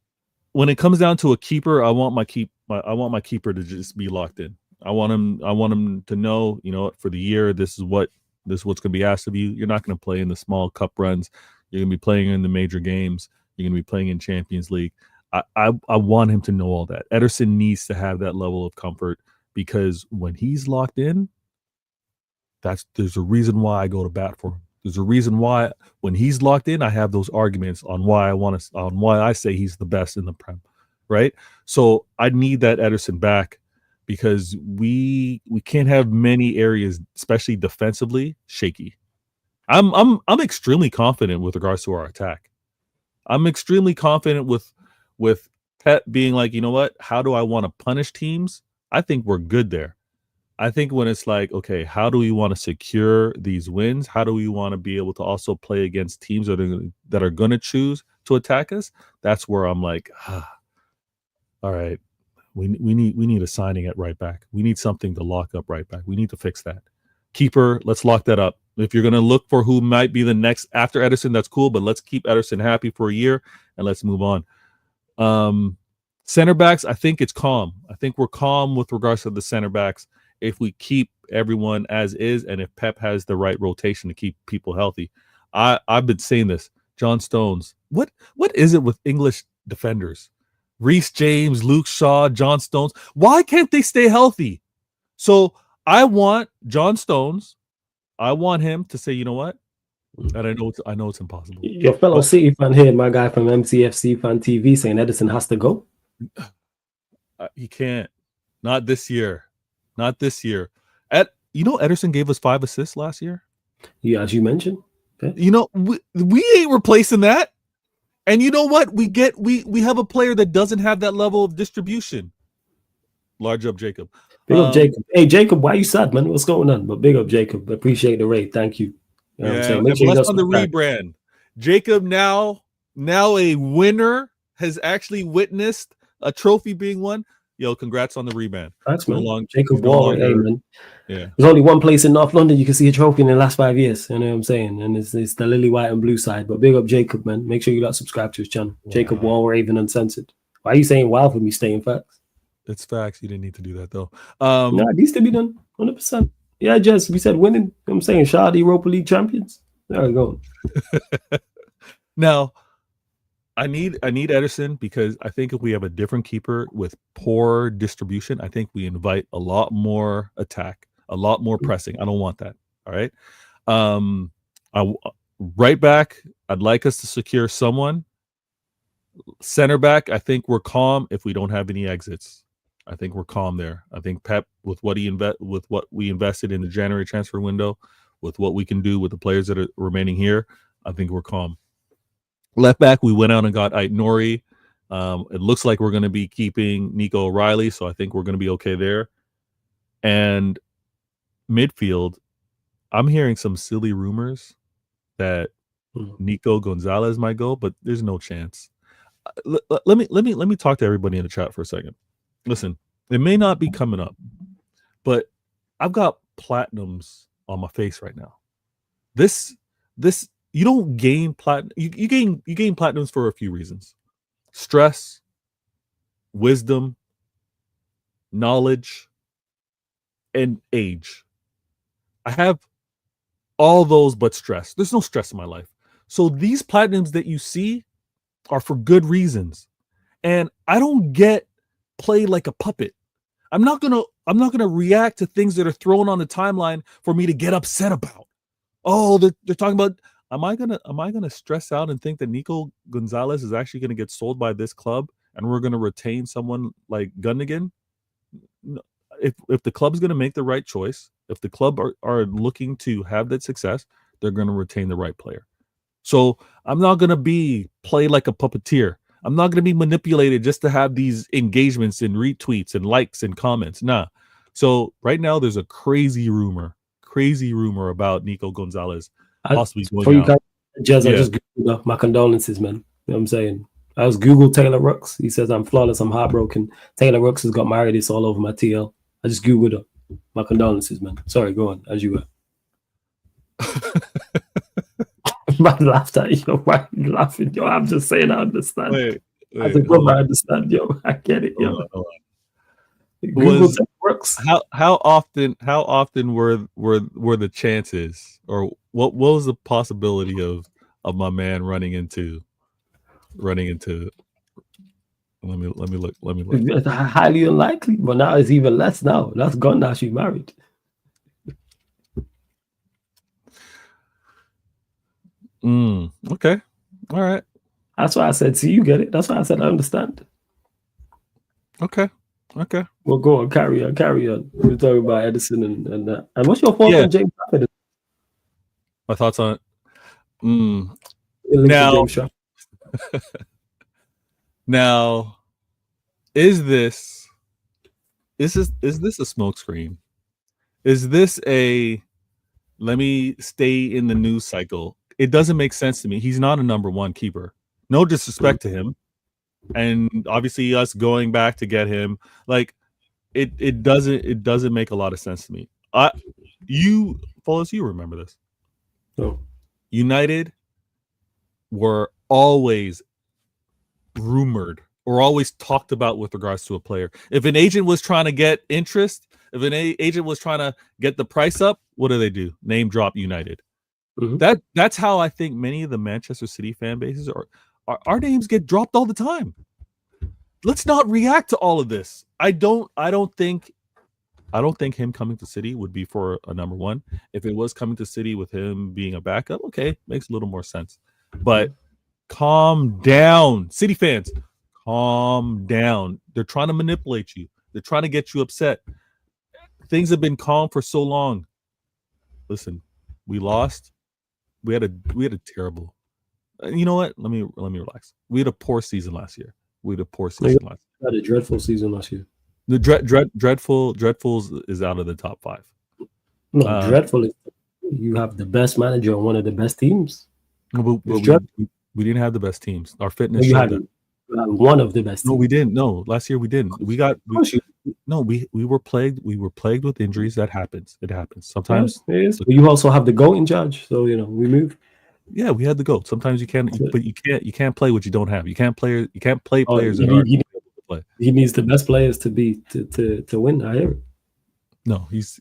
B: when it comes down to a keeper, I want my keeper to just be locked in. I want him to know, you know, for the year, this is what's going to be asked of you. You're not going to play in the small cup runs. You're going to be playing in the major games. You're going to be playing in Champions League. I want him to know all that. Ederson needs to have that level of comfort because when he's locked in, there's a reason why I go to bat for him. There's a reason why when he's locked in, I have those arguments on why I say he's the best in the Prem, right? So I need that Ederson back because we can't have many areas, especially defensively, shaky. I'm extremely confident with regards to our attack. I'm extremely confident with Pep being like, you know what? How do I want to punish teams? I think we're good there. I think when it's like, okay, how do we want to secure these wins? How do we want to be able to also play against teams that are going to choose to attack us? That's where I'm like, all right, we need a signing at right back. We need something to lock up right back. We need to fix that. Keeper, let's lock that up. If you're going to look for who might be the next after Ederson, that's cool, but let's keep Ederson happy for a year and let's move on. Center backs, I think it's calm. I think we're calm with regards to the center backs if we keep everyone as is and if Pep has the right rotation to keep people healthy. I've been saying this. John Stones, what is it with English defenders? Reece James, Luke Shaw, John Stones. Why can't they stay healthy? So I want John Stones. I want him to say, you know what? And I know it's impossible.
A: Your fellow City fan here, my guy from MCFC Fan TV, saying Ederson has to go.
B: He can't. Not this year. Not this year. Ederson gave us 5 assists last year.
A: Yeah, as you mentioned. Okay.
B: We ain't replacing that. And you know what? We have a player that doesn't have that level of distribution. Large up, Jacob.
A: Big up, Jacob. Hey, Jacob, why you sad, man? What's going on? But big up, Jacob. Appreciate the raid. Thank you.
B: Yeah, make sure on the rebrand. Jacob now a winner has actually witnessed a trophy being won. Yo, congrats on the rebrand.
A: Thanks, man. Jacob Wall, hey, man.
B: Yeah.
A: There's only one place in North London you can see a trophy in the last 5 years. You know what I'm saying? And it's the lily white and blue side. But big up Jacob, man. Make sure you got subscribe to his channel. Wow. Jacob Wall, Raven Uncensored. Why are you saying wow for me staying facts?
B: It's facts. You didn't need to do that though.
A: No, it needs to be done 100%. Yeah, Jess, we said winning. You know what I'm saying? Shard Europa League champions. There we go.
B: Now, I need Ederson because I think if we have a different keeper with poor distribution, I think we invite a lot more attack, a lot more pressing. I don't want that. All right. Right back, I'd like us to secure someone. Center back, I think we're calm if we don't have any exits. I think we're calm there. I think Pep, with what we invested in the January transfer window, with what we can do with the players that are remaining here, I think we're calm. Left back, we went out and got Ait Nori. It looks like we're going to be keeping Nico O'Reilly, so I think we're going to be okay there. And midfield, I'm hearing some silly rumors that Nico Gonzalez might go, but there's no chance. Let me talk to everybody in the chat for a second. Listen, it may not be coming up, but I've got platinums on my face right now. This you don't gain platinum. You gain platinums for a few reasons: stress, wisdom, knowledge, and age. I have all those but stress. There's no stress in my life. So these platinums that you see are for good reasons. And I don't get played like a puppet. I'm not gonna react to things that are thrown on the timeline for me to get upset about. Oh, they're talking about. Am I gonna stress out and think that Nico Gonzalez is actually gonna get sold by this club and we're gonna retain someone like Gundogan? No. If the club's gonna make the right choice, if the club are looking to have that success, they're gonna retain the right player. So I'm not gonna be played like a puppeteer. I'm not gonna be manipulated just to have these engagements and retweets and likes and comments. Nah. So right now there's a crazy rumor about Nico Gonzalez possibly going out.
A: Jez, I just Googled my condolences, man. You know what I'm saying? I was Googled Taylor Rooks. He says I'm flawless, I'm heartbroken. Taylor Rooks has got married. It's all over my TL. I just Googled her. My condolences, man. Sorry, go on, as you were. Man laughed at you. Why are you laughing? Yo, I'm just saying I understand.
B: Wait,
A: as a brother, I understand, yo. I get it, yo.
B: Hold on.
A: Google works.
B: How often were the chances, or what was the possibility of my man running into let me look.
A: It's highly unlikely, but now it's even less now. That's gone now. She's married.
B: Okay. All right.
A: That's why I said, see, you get it. That's why I said I understand.
B: Okay.
A: Well, go on, carry on. We're talking about Ederson and that. And what's your thought on James Trafford?
B: My thoughts on it. Now, is this a smokescreen? Is this a let me stay in the news cycle? It doesn't make sense to me. He's not a number one keeper. No disrespect to him, and obviously us going back to get him, like it doesn't make a lot of sense to me. You remember this?
A: No.
B: United were always rumored or always talked about with regards to a player. If an agent was trying to get interest, if an agent was trying to get the price up, what do? Name drop United. Mm-hmm. That's how I think many of the Manchester City fan bases are. Our names get dropped all the time. Let's not react to all of this. I don't think him coming to City would be for a number one. If it was coming to City with him being a backup, okay, makes a little more sense. But calm down, City fans. Calm down. They're trying to manipulate you. They're trying to get you upset. Things have been calm for so long. Listen, we lost. We had a terrible. You know what? Let me relax. We had a poor season last year. We had a
A: dreadful season last year.
B: The Dreadfuls is out of the top 5.
A: No, dreadful is you have the best manager on one of the best teams.
B: No, but we didn't have the best teams. Our fitness showed that.
A: One of the best teams.
B: No, we didn't. No, last year we didn't. We were plagued. We were plagued with injuries. That happens. It happens sometimes.
A: Yeah, it is. But you also have the GOAT in charge, so we move.
B: Yeah, we had the GOAT. Sometimes you can't, but you can't play what you don't have. You can't play players.
A: He needs the best players to win. I hear it.
B: No, he's.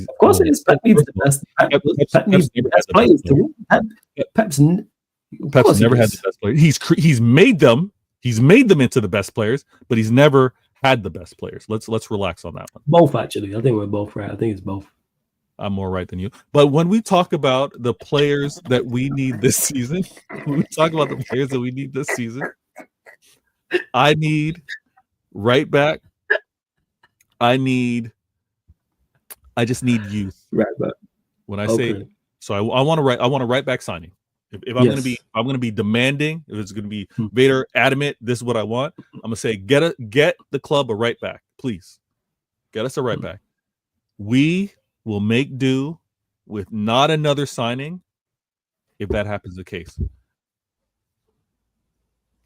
A: Of course, it is. Pep needs the best. Pep needs the best players to win. Pep's
B: never had the best players. He's made them. He's made them into the best players, but he's never had the best players. Let's relax on that one.
A: Both, actually. I think we're both right. I think it's both.
B: I'm more right than you. But when we talk about the players that we need this season, I need right back. I just need youth.
A: Right back.
B: When I say so, I want a right back signing. If I'm gonna be demanding, if it's gonna be Vader adamant, this is what I want. I'm gonna say get the club a right back, please. Get us a right back. We will make do with not another signing if that happens the case.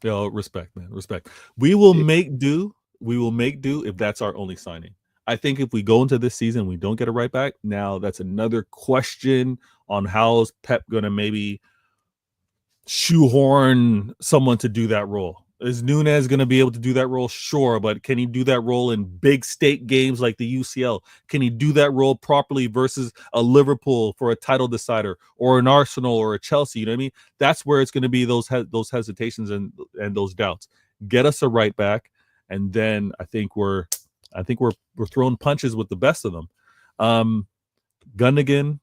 B: Respect, man. Respect. We will make do if that's our only signing. I think if we go into this season, we don't get a right back. Now that's another question on how's Pep gonna maybe shoehorn someone to do that role. Is Nunez going to be able to do that role? Sure, but can he do that role in big state games like the UCL? Can he do that role properly versus a Liverpool for a title decider or an Arsenal or a Chelsea? You know what I mean? That's where it's going to be those hesitations and those doubts. Get us a right back, and then I think we're throwing punches with the best of them. Gundogan's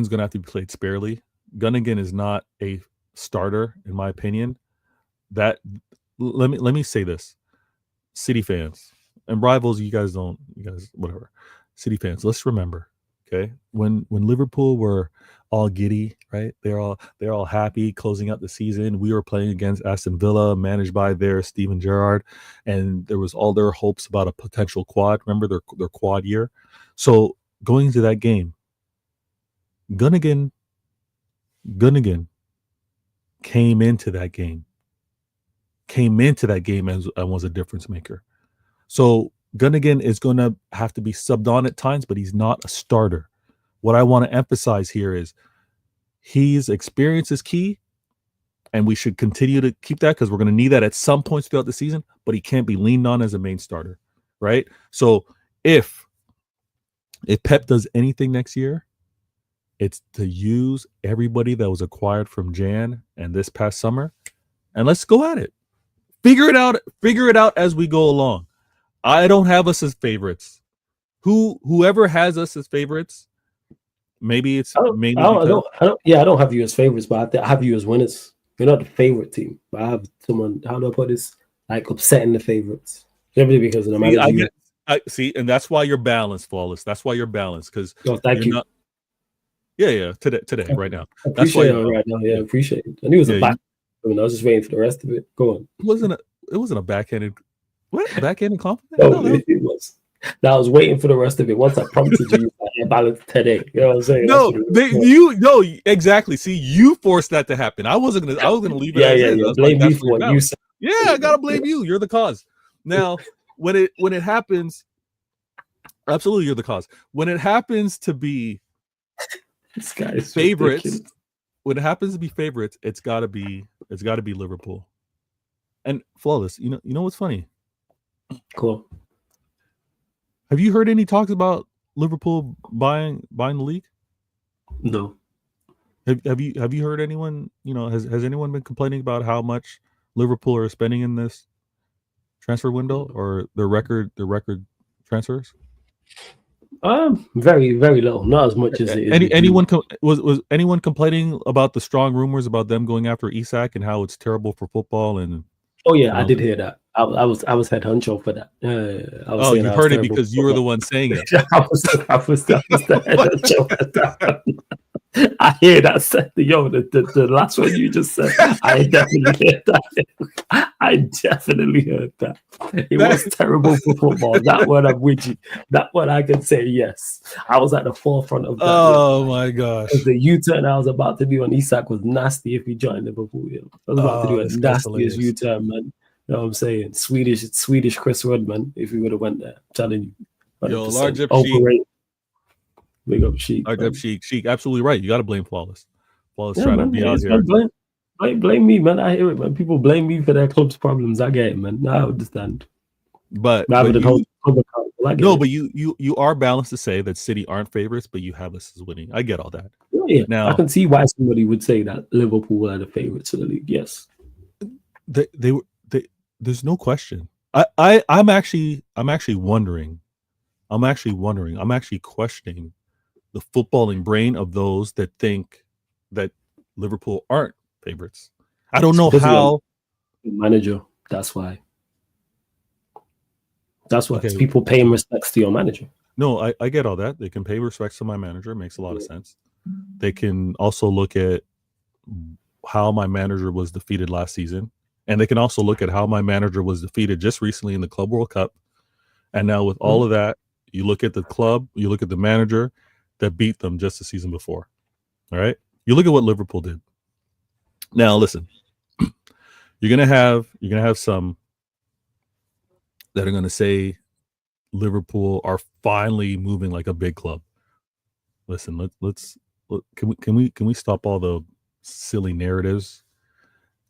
B: going to have to be played sparingly. Gundogan is not a starter, in my opinion. That let me say this, City fans and rivals, you guys whatever. City fans, let's remember, okay, when Liverpool were all giddy, right? They're all happy closing out the season. We were playing against Aston Villa, managed by their Steven Gerrard, and there was all their hopes about a potential quad. Remember their quad year. So going into that game, Gundogan came into that game as was a difference maker. So Gundogan is going to have to be subbed on at times, but he's not a starter. What I want to emphasize here is his experience is key, and we should continue to keep that because we're going to need that at some points throughout the season, but he can't be leaned on as a main starter, right? So if Pep does anything next year, it's to use everybody that was acquired from Jan and this past summer, and let's go at it. Figure it out as we go along. I don't have us as favorites. Whoever has us as favorites, maybe it's
A: I don't have you as favorites, but I have you as winners. You're not the favorite team, but I have someone. How do I put this? Like upsetting the favorites simply because of the manager.
B: I see, and that's why you're balanced, Flawless. That's why you're balanced, because
A: thank you.
B: not. Yeah, today, right now.
A: I appreciate it right now. Yeah, I appreciate it. I knew it was a back. I was just waiting for the rest of it. Go on.
B: It wasn't a backhanded. What backhanded compliment?
A: No, it was. Now I was waiting for the rest of it. Once I prompted you, I balanced today. You know what I'm saying?
B: No, exactly. See, you forced that to happen. I was gonna leave it.
A: Yeah. Blame me for what you said.
B: Yeah, I gotta blame you. You're the cause. Now, when it happens, absolutely, you're the cause. When it happens to be
A: this guy is
B: favorites,
A: ridiculous.
B: When it happens to be favorites, it's gotta be Liverpool. And Flawless, you know what's funny?
A: Cool.
B: Have you heard any talks about Liverpool buying the league?
A: No.
B: Have you heard anyone? Has anyone been complaining about how much Liverpool are spending in this transfer window or their record transfers?
A: Very, very little. Not as much as it is.
B: Was anyone complaining about the strong rumors about them going after Isak and how it's terrible for football? And
A: oh yeah, I did hear that. I was head honcho for that.
B: You heard it because you were the one saying it.
A: I was the head honcho for that. I hear that. The last one you just said, I definitely heard that. I definitely heard that. It was terrible for football. That one I'm with you. That one I can say yes. I was at the forefront of that.
B: Oh my gosh.
A: The U-turn I was about to do on Isak was nasty if he joined Liverpool. I was about to do a nastiest U-turn, man. You know what I'm saying? Swedish Chris Rodman, if he would have went there. I'm telling you. 100%.
B: Yo, large up
A: overrated. Big up Sheik.
B: Large up Sheik. Absolutely right. You got to blame Flawless. Flawless trying to be out here.
A: Blame me, man. I hear it, man. People blame me for their club's problems. I get it, man. I understand.
B: But you are balanced to say that City aren't favorites, but you have us as winning. I get all that.
A: Yeah. Now I can see why somebody would say that Liverpool are the favorites of the league. Yes.
B: There's no question. I'm actually wondering. I'm actually questioning the footballing brain of those that think that Liverpool aren't favorites. I don't know how.
A: Manager. That's why. Okay. People paying respects to your manager.
B: No, I get all that. They can pay respects to my manager. It makes a lot of sense. They can also look at how my manager was defeated last season. And they can also look at how my manager was defeated just recently in the Club World Cup. And now with all of that, you look at the club, you look at the manager that beat them just the season before. All right? You look at what Liverpool did. Now, listen. You're gonna have some that are gonna say Liverpool are finally moving like a big club. Listen, can we stop all the silly narratives?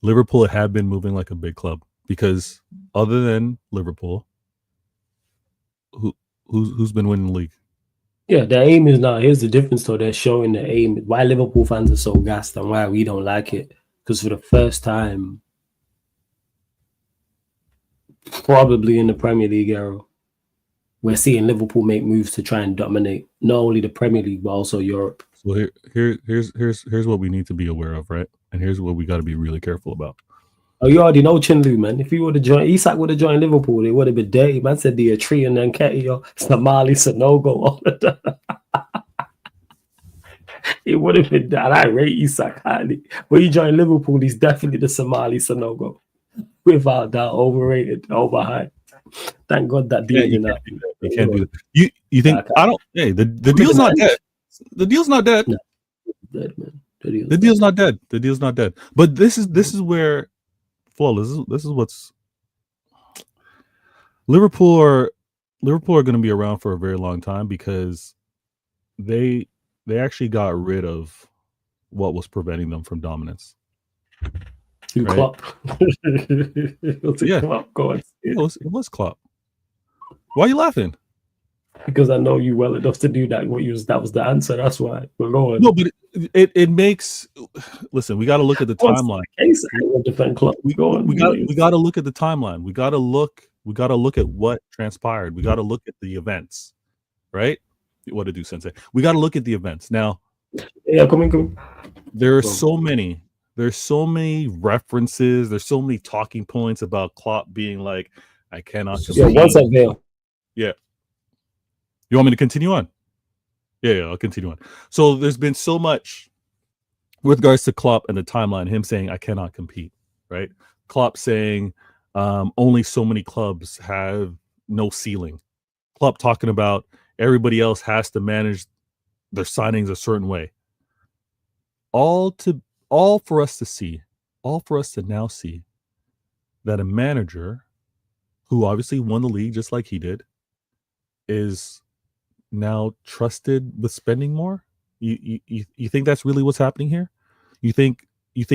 B: Liverpool have been moving like a big club because other than Liverpool, who's been winning the league?
A: Yeah, the aim is not. Here's the difference, though. They're showing the aim. Why Liverpool fans are so gassed and why we don't like it. Because for the first time, probably in the Premier League era, we're seeing Liverpool make moves to try and dominate not only the Premier League but also Europe.
B: So here's what we need to be aware of, right? And here's what we got to be really careful about.
A: Oh, you already know Chinlu, man. If he would have joined, Isak would have joined Liverpool, it would have been dirty. Man said the tree and then Ketty, Somali, Sanogo, all of that. It would have been that. I rate Isak highly. When he joined Liverpool, he's definitely the Somali Sanogo. Without that, overrated, overhyped. Thank God that deal didn't happen.
B: You can't do that. You think I don't? Hey, the deal's not dead. The deal's not dead.
A: No, dead, man.
B: The deal's not dead. The deal's not dead. But this is where, Flawless. This is what's Liverpool are going to be around for a very long time because they actually got rid of what was preventing them from dominance.
A: Right? Klopp.
B: Yeah.
A: Klopp. Go on.
B: It was Klopp. Why are you laughing?
A: Because I know you well enough to do that. That was the answer. That's why. We're going.
B: No, but it makes. Listen, we got to look at the timeline. We got to look at the timeline. We got to look at what transpired. We got to look at the events, right? What to do, Sensei? We got to look at the events now.
A: Yeah, come in.
B: There are so many. There's so many references. There's so many talking points about Klopp being like, I cannot.
A: Yeah, once I veil.
B: Yeah, You want me to continue on? Yeah, I'll continue on. So there's been so much with regards to Klopp and the timeline, him saying, I cannot compete, right? Klopp saying only so many clubs have no ceiling. Klopp talking about everybody else has to manage their signings a certain way. All for us to now see that a manager who obviously won the league just like he did is now trusted with spending more. You think that's really what's happening here? You think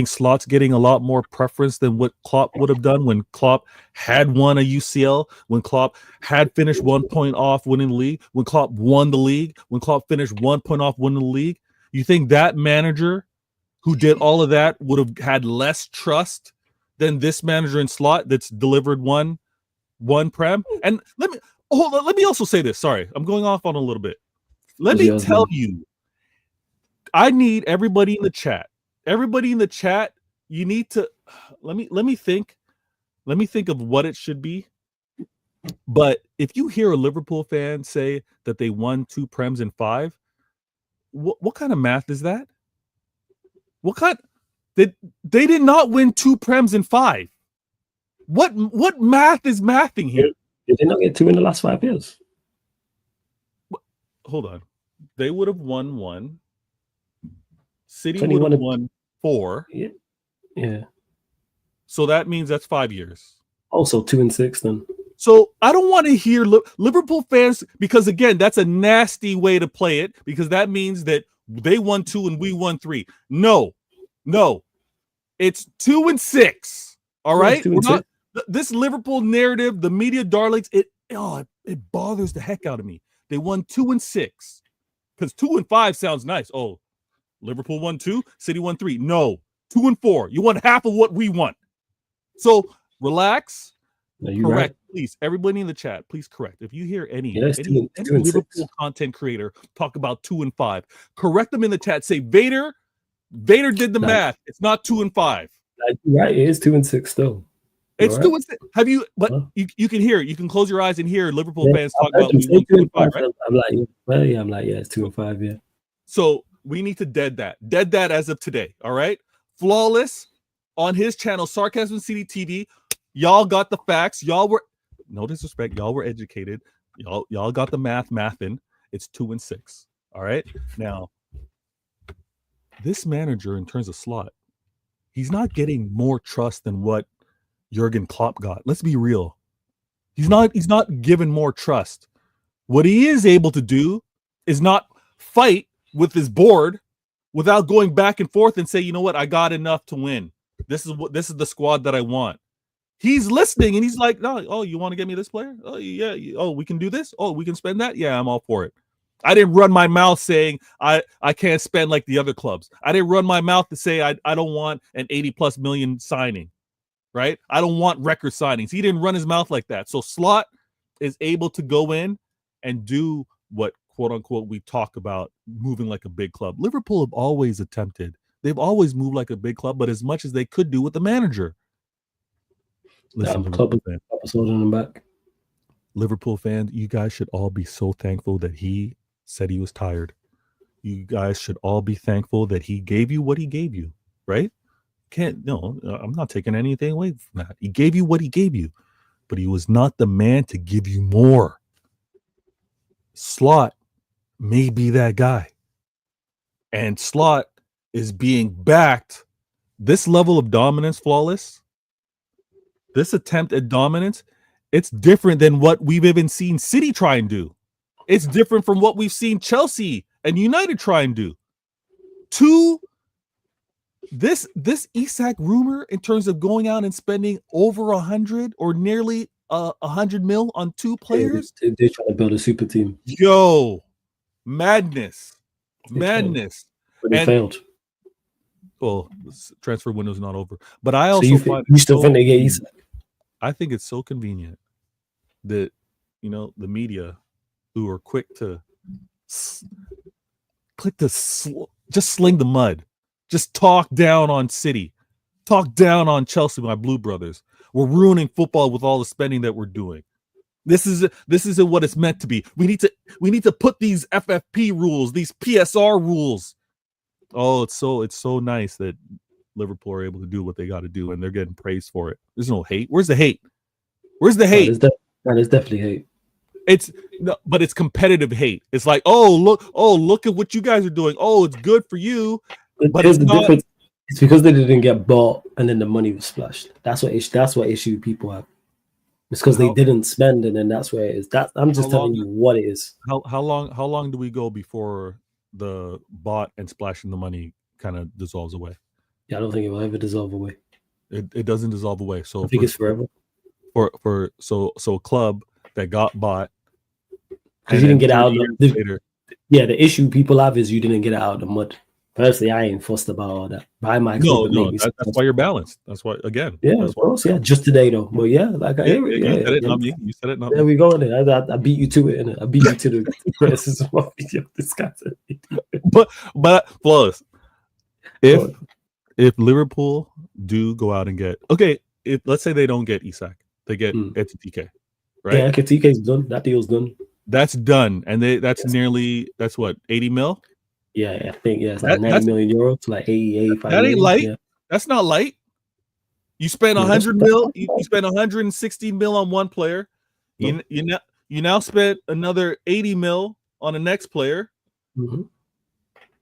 B: Slot's getting a lot more preference than what Klopp would have done when Klopp had won a UCL, when Klopp had finished 1 point off winning the league, when Klopp won the league, when Klopp finished 1 point off winning the league? You think that manager who did all of that would have had less trust than this manager in Slot that's delivered one prem? And let me also say this. Sorry, I'm going off on a little bit. Let me tell you, I need everybody in the chat. Everybody in the chat, you need to let me think of what it should be. But if you hear a Liverpool fan say that they won 2 prems in 5, what kind of math is that? What kind? They did not win 2 prems in 5. What math is mathing here?
A: Did they not get 2 in the last 5 years?
B: Hold on. They would have won 1. City would have won 4.
A: Yeah.
B: So that means that's 5 years.
A: Also 2 and 6 then.
B: So I don't want to hear Liverpool fans, because again, that's a nasty way to play it, because that means that they won 2 and we won 3. No. It's 2 and 6. All right. We're not, this Liverpool narrative, the media darlings, it bothers the heck out of me. They won 2 and 6 because 2 and 5 sounds nice. Oh, Liverpool won 2, City won 3. No, 2 and 4. You won half of what we won. So relax. Correct, right. Please. Everybody in the chat, please correct. If you hear any Liverpool content creator talk about 2 and 5, correct them in the chat. Say Vader did the math. It's not 2 and 5.
A: Right, it is 2 and 6 still.
B: It's right. 2 and 6. Have you? But you can hear. You can close your eyes and hear Liverpool fans talk about 2 and 5. Right?
A: I'm like, it's 2 and 5. Yeah.
B: So we need to dead that as of today. All right. Flawless on his channel, Sarcasm City TV. Y'all got the facts. Y'all were, no disrespect, y'all were educated. Y'all got the mathing. It's 2 and 6. All right. Now, this manager, in terms of Slot, he's not getting more trust than what Jurgen Klopp got. Let's be real. He's not given more trust. What he is able to do is not fight with his board without going back and forth and say, you know what, I got enough to win. This is the squad that I want. He's listening and he's like, no, oh, you want to get me this player? Oh, yeah. Oh, we can do this. Oh, we can spend that. Yeah, I'm all for it. I didn't run my mouth saying I can't spend like the other clubs. I didn't run my mouth to say I don't want an 80+ million signing, right? I don't want record signings. He didn't run his mouth like that. So Slot is able to go in and do what, quote unquote, we talk about moving like a big club. Liverpool have always attempted. They've always moved like a big club, but as much as they could do with the manager. Listen, Liverpool fans, you guys should all be so thankful that he said he was tired. You guys should all be thankful that he gave you what he gave you, right? I'm not taking anything away from that. He gave you what he gave you, but he was not the man to give you more. Slot may be that guy. And Slot is being backed. This level of dominance, Flawless, this attempt at dominance, it's different than what we've even seen City try and do. It's different from what we've seen Chelsea and United try and do. This Isak rumor in terms of going out and spending over 100 or nearly 100 mil on 2 players.
A: They're trying to build a super team.
B: Yo, madness. But
A: they failed.
B: Well, transfer window's not over. But I also
A: think they get Isak?
B: I think it's so convenient that, the media who are quick to just sling the mud, just talk down on City, talk down on Chelsea, my Blue Brothers. We're ruining football with all the spending that we're doing. This isn't what it's meant to be. We need to put these FFP rules, these PSR rules. Oh, it's so nice that Liverpool are able to do what they got to do, and they're getting praised for it. There's no hate. Where's the hate? Where's the hate?
A: There's definitely hate.
B: But it's competitive hate. It's like, oh look at what you guys are doing. Oh, it's good for you. But
A: it's the difference. It's because they didn't get bought and then the money was splashed. That's what issue people have. It's because they didn't spend, and then that's where it is. I'm just telling you what it is.
B: How long do we go before the bought and splashing the money kind of dissolves away?
A: Yeah, I don't think it will ever dissolve away.
B: It doesn't dissolve away. So
A: I think it's forever.
B: So a club that got bought
A: because you didn't get out later. Yeah, the issue people have is you didn't get out of the mud. Personally, I ain't fussed about all that. Buy my club.
B: No, that's why you're balanced. That's why, again.
A: Yeah, of course. Yeah, just today though. But yeah, like I hear it.
B: You said it, not me. You said it, not me.
A: There we go. I beat you to it, and I beat you to the criticism of this guy.
B: But Flawless, if Liverpool do go out and get if let's say they don't get Isak, they get Etitike, right?
A: Yeah, Etitike's done. That deal's done.
B: That's done, and that's what 80 mil.
A: Yeah, I think it's like 90 million euros to like 85.
B: That ain't light. Yeah. That's not light. You spend 100 mil. You spend 160 mil on one player. You now spent another 80 mil on the next player.
A: Mm-hmm.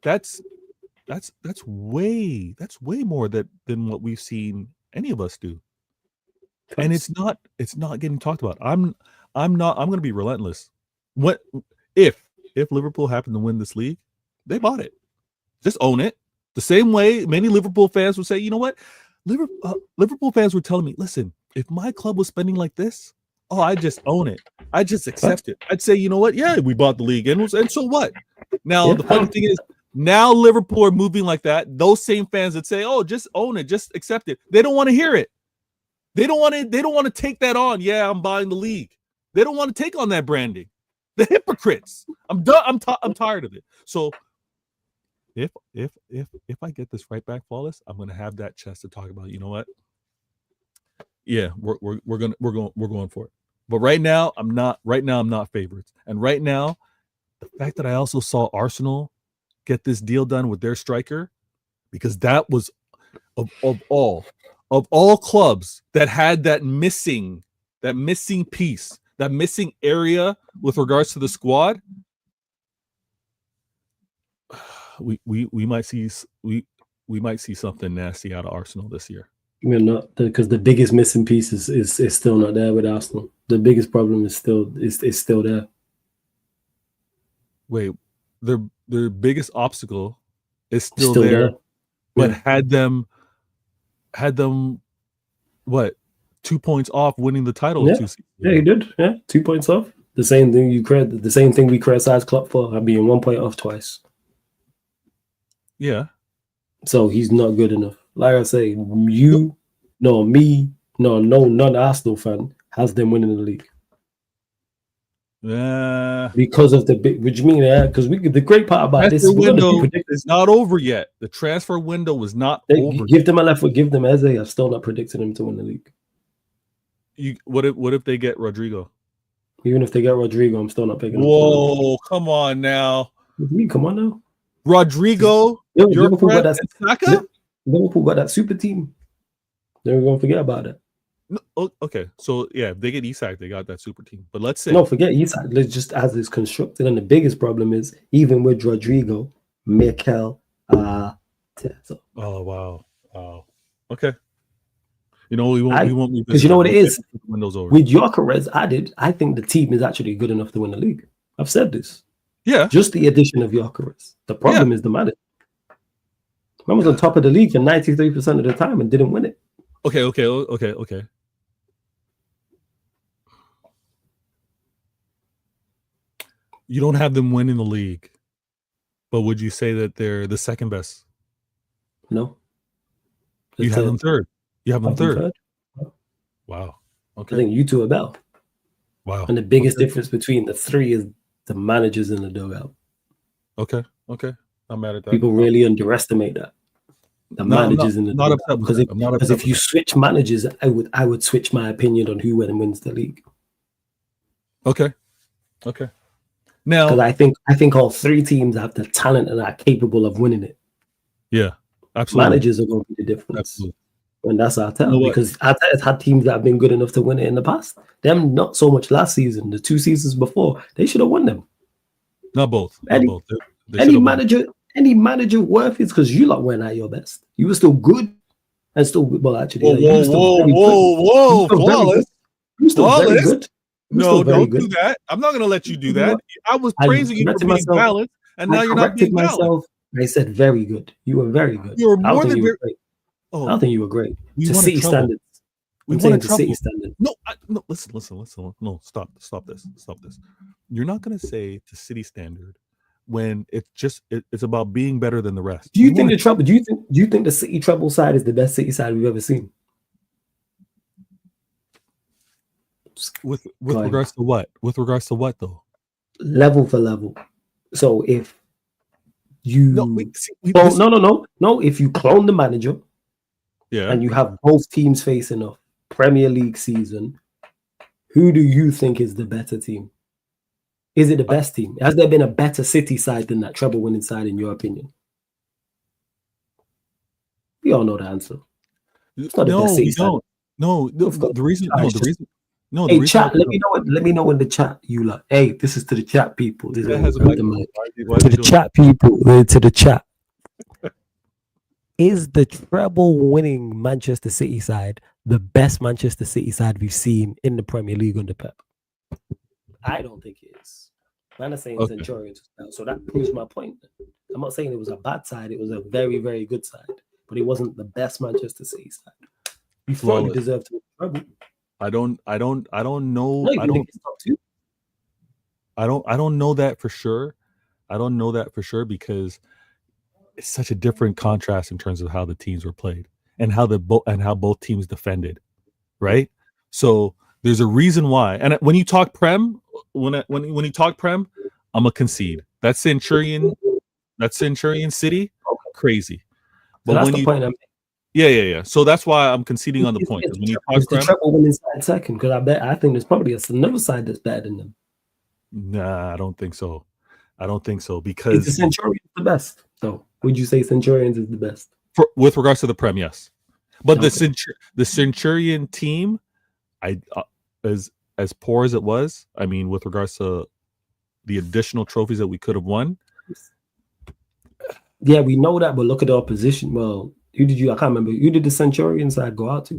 B: That's way more than what we've seen any of us do. And it's not getting talked about. I'm going to be relentless. What if Liverpool happen to win this league? They bought it. Just own it. The same way many Liverpool fans would say, you know what? Liverpool fans were telling me, listen, if my club was spending like this, I just own it. I just accept it. I'd say, you know what? Yeah, we bought the league, and so what? Now, the funny thing is, now Liverpool are moving like that. Those same fans that say, oh, just own it, just accept it. They don't want to hear it. They don't want to take that on. Yeah, I'm buying the league. They don't want to take on that branding. The hypocrites. I'm done. I'm tired of it. So if I get this right back, Flawless, I'm gonna have that chest to talk about. You know what? Yeah, we're going for it. But right now, I'm not favorites. And right now, the fact that I also saw Arsenal get this deal done with their striker, because that was of all clubs that had that missing piece, that missing area with regards to the squad. We might see something nasty out of Arsenal this year.
A: We're not, because the biggest missing piece is still not there with Arsenal. The biggest problem is still there.
B: Wait, their biggest obstacle is still there. But had them what, 2 points off winning the title?
A: Yeah, he did. Yeah, 2 points off. The same thing we criticized Klopp for, being 1 point off twice.
B: Yeah.
A: So he's not good enough. Like I say, non-Arsenal fan has them winning the league. Because of the big. What do you mean? Yeah, because the great part about this
B: window is not over yet. The transfer window was not over.
A: Give them a left foot. Give them Eze. I've still not predicted him to win the league.
B: What if they get Rodrigo?
A: Even if they get Rodrigo, I'm still not picking.
B: Whoa! Come on now.
A: Come on now.
B: Rodrigo,
A: Liverpool got that super team. They're going to forget about it.
B: No, okay, so yeah, if they get Isak, they got that super team. But let's say
A: forget Isak. Let's just as it's constructed, and the biggest problem is even with Rodrigo, Mikel.
B: Oh wow. Okay. We won't
A: because you know what it is. With Gyökeres added, I think the team is actually good enough to win the league. I've said this.
B: Yeah.
A: Just the addition of Gyökeres. The problem is the manager. Man was on top of the league for 93% of the time and didn't win it.
B: Okay. You don't have them winning the league, but would you say that they're the second best?
A: No.
B: You have them third. You have them third. Wow. Okay.
A: I think you two are better.
B: Wow.
A: And the biggest difference between the three is the managers in the dugout.
B: Okay. I'm mad at that.
A: People really underestimate that. The managers in the dugout. Because if you switch managers, I would switch my opinion on who wins the league.
B: Okay. Now,
A: because I think all three teams have the talent and are capable of winning it.
B: yeah, absolutely.
A: Managers are going to be the difference.
B: Absolutely.
A: And that's Arteta,
B: You know what?
A: because Arteta's had teams that have been good enough to win it in the past. Them not so much last season. The 2 seasons before, they should have won them.
B: Not both.
A: Any-
B: Not both. They
A: Any
B: should have won.
A: manager worth it, because you lot weren't at your best. You were still good and still good. Well, actually, you were still very good.
B: whoa,
A: You were still very
B: flawless.
A: good. You were still very
B: Flawless.
A: good. You were
B: No,
A: still very
B: don't
A: good.
B: do that. I'm not going to let you do
A: You know
B: that.
A: what?
B: I was
A: I
B: praising you for
A: corrected
B: being
A: myself.
B: balanced, and now
A: I
B: you're not
A: corrected
B: being balanced.
A: myself. I said very good. You were very good.
B: You were
A: I
B: more
A: don't think
B: than
A: you
B: very.
A: were great. I
B: Oh,
A: don't think you were great.
B: we
A: To
B: won a
A: City
B: treble.
A: standards.
B: We
A: I'm
B: won a
A: saying to City
B: treble.
A: standards.
B: No, listen. No, stop this. You're not going to say to City standard when it's about being better than the rest.
A: Do you think the trouble? Do you think the City treble side is the best City side we've ever seen?
B: With regards to what? With regards to what though?
A: Level for level. So if you
B: No,
A: if you clone the manager,
B: yeah,
A: and you have both teams facing a Premier League season, who do you think is the better team? Is it the best team? Has there been a better City side than that treble winning side, in your opinion? We all know the answer. It's not the best City side.
B: No, the reason.
A: Hey, chat. Let me know in the chat. You like. Hey, this is to the chat people. This is to the chat people. To the chat. Is the treble-winning Manchester City side the best Manchester City side we've seen in the Premier League under Pep? I don't think it is. Man is saying Centurions. So that proves my point. I'm not saying it was a bad side. It was a very, very good side. But it wasn't the best Manchester City side. You thought you deserved to win the treble. I don't know.
B: I don't know that for sure. I don't know that for sure because it's such a different contrast in terms of how the teams were played and how both teams defended, right? So there's a reason why. And when you talk Prem, when you talk Prem, I'm gonna concede. That's Centurion City, crazy.
A: But that's the point I'm
B: making. Yeah. So that's why I'm conceding on the point. When you talk
A: the treble winning side second, because I think there's probably another side that's better than them.
B: Nah, I don't think so. Because
A: the Centurions the best. So would you say Centurions is the best?
B: With regards to the Prem, yes. But the Centurion team, as poor as it was, I mean, with regards to the additional trophies that we could have won.
A: Yeah, we know that, but look at the opposition. Well, who did you? I can't remember. Who did the Centurion side go out to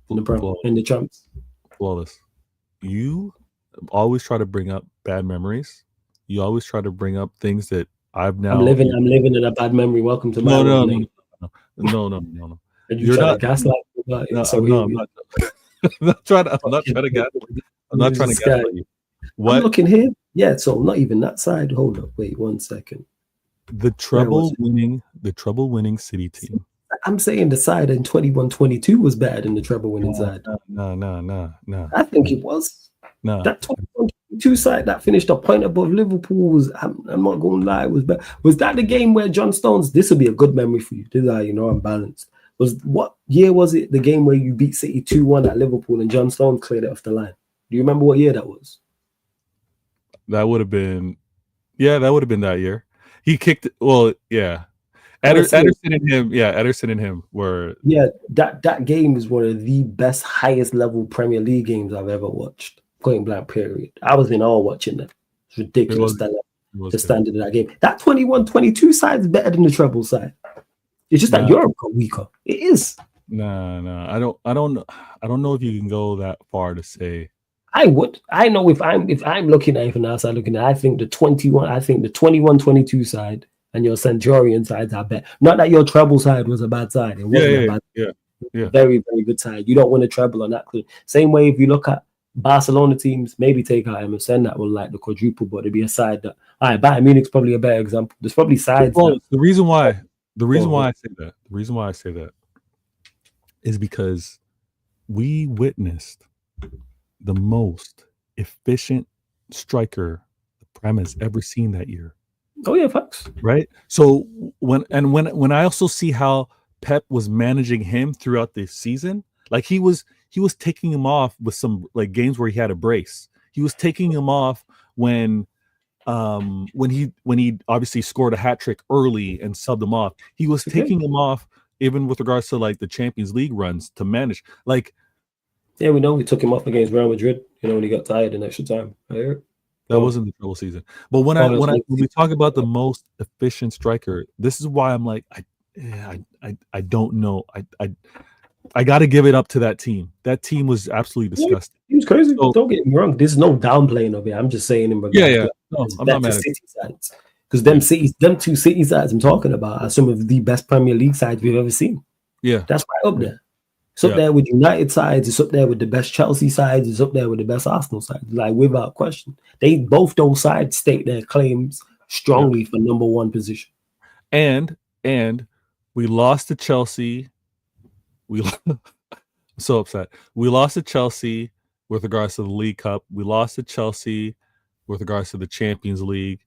A: in the Prem, in the champs?
B: Flawless. You always try to bring up bad memories. You always try to bring up things that I've now.
A: I'm living in a bad memory. Welcome to my
B: no.
A: And you're not gaslight.
B: I'm not trying to gaslight you. What?
A: I'm looking here. Yeah, so not even that side. Hold up, wait 1 second.
B: The treble winning City team.
A: I'm saying the side in 21-22 was better than the treble winning side.
B: No.
A: I think it was.
B: No.
A: That 21-22 side that finished a point above Liverpool was, I'm not going to lie, was better. Was that the game where John Stones, this will be a good memory for you. This is how you know I'm balanced. What year was it, the game where you beat City 2-1 at Liverpool and John Stones cleared it off the line? Do you remember what year that was?
B: That would have been that year. He kicked it. Well, yeah. Ederson and him were. Yeah,
A: that game is one of the best, highest level Premier League games I've ever watched. Point blank, period. I was in awe watching that. It's ridiculous the standard of that game. That 21-22 side is better than the treble side. It's just that Europe got weaker. It is.
B: No. I don't know if you can go that far to say.
A: I would. I know if I'm looking at it from the outside looking at it, I think the 21-22 side and your Centurion sides are better. Not that your treble side was a bad side. It wasn't a bad side.
B: Yeah.
A: Very, very good side. You don't win a treble on that. Same way if you look at Barcelona teams, maybe take out MSN that will like the quadruple, but it'd be a side that Bayern Munich's probably a better example. There's probably sides.
B: Well, the reason why I say that is because we witnessed the most efficient striker the Prem has ever seen that year.
A: Oh yeah, facts.
B: Right. So when I also see how Pep was managing him throughout the season, like he was taking him off with some like games where he had a brace. He was taking him off when he obviously scored a hat trick early and subbed him off. He was taking him off even with regards to like the Champions League runs to manage. Like,
A: yeah, we know we took him off against Real Madrid. When he got tired in extra time.
B: That wasn't the trouble season. But when we talk about the most efficient striker, this is why I'm like, I don't know. I got to give it up to that team. That team was absolutely disgusting.
A: He was crazy. So, don't get me wrong. There's no downplaying of it. I'm just saying in regards
B: No, I'm not mad at
A: City sides. Because them two City sides I'm talking about are some of the best Premier League sides we've ever seen.
B: Yeah.
A: That's right up there. It's up there with United sides. It's up there with the best Chelsea sides. It's up there with the best Arsenal sides. Like, without question. Both those sides state their claims strongly for number one position.
B: And we lost to Chelsea. I'm so upset. We lost to Chelsea with regards to the League Cup. We lost to Chelsea with regards to the Champions League.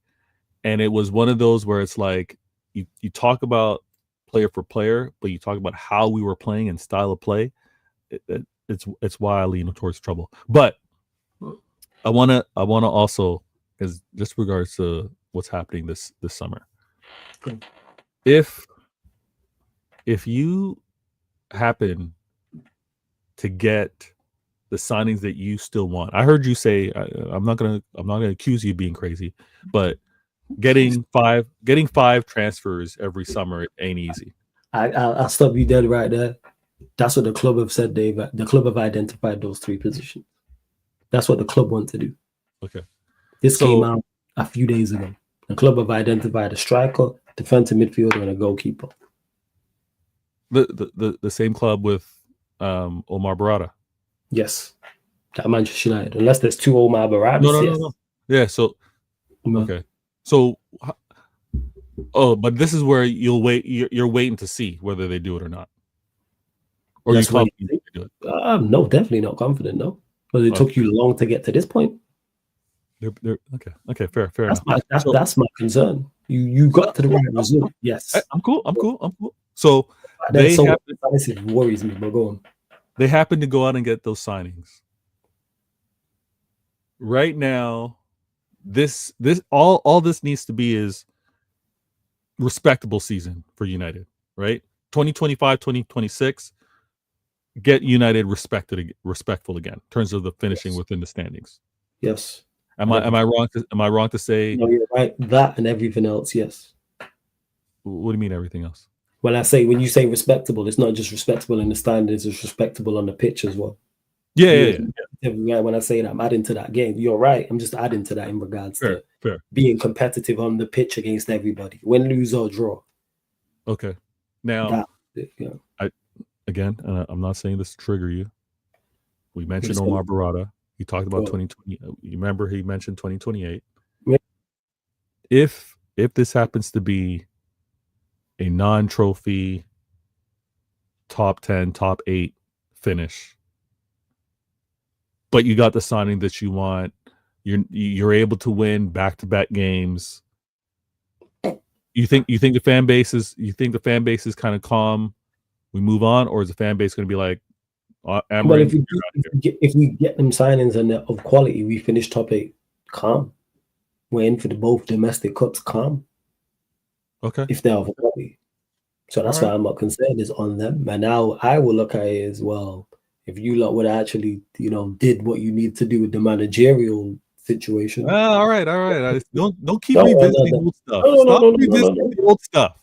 B: And it was one of those where it's like you talk about player for player, but you talk about how we were playing and style of play. It's why I lean towards trouble. But I wanna also, is just regards to what's happening this summer. If you happen to get the signings that you still want, I heard you say, I'm not gonna accuse you of being crazy, but getting five transfers every summer ain't easy.
A: I'll stop you dead right there. That's what the club have said. The club have identified those three positions. That's what the club want to do.
B: Okay.
A: This came out a few days ago. The club have identified a striker, defensive midfielder, and a goalkeeper.
B: The same club with Omar Barada.
A: Yes. At Manchester United. Unless there's two Omar Baradas.
B: No. Yeah, so okay. So, but this is where you'll wait. You're waiting to see whether they do it or not. Or you confident they do it?
A: No, definitely not confident. No, because it took you long to get to this point.
B: They're okay. Fair enough.
A: That's my concern. You got to the right result. Yes,
B: I'm cool. So
A: worries me. But go on.
B: They happen to go out and get those signings. Right now, this all this needs to be is respectable season for United, right? 2025, 2026, get United respectful again in terms of the finishing within the standings.
A: Yes.
B: Am I wrong to say?
A: No, you're right. That and everything else, yes.
B: What do you mean everything else?
A: When you say respectable, it's not just respectable in the standings, it's respectable on the pitch as well.
B: Yeah.
A: When I say that, I'm adding to that game. You're right. I'm just adding to that in regards to being competitive on the pitch against everybody. Win, lose, or draw.
B: Okay. Now, I'm not saying this to trigger you. We mentioned Omar Barada. He talked about 2020. You remember he mentioned 2028. Yeah. If this happens to be a non-trophy top 10, top 8 finish, but you got the signing that you want, you're able to win back-to-back games. You think the fan base is kind of calm? We move on, or is the fan base going to be like,
A: if we get them signings and they're of quality, we finish top 8 calm. We're in for both domestic cups calm. Okay. If they're of quality. So that's why I'm not concerned is on them. And now I will look at it as well. If you lot would actually, did what you need to do with the managerial situation.
B: All right. Don't keep revisiting old stuff. Stop revisiting the old stuff.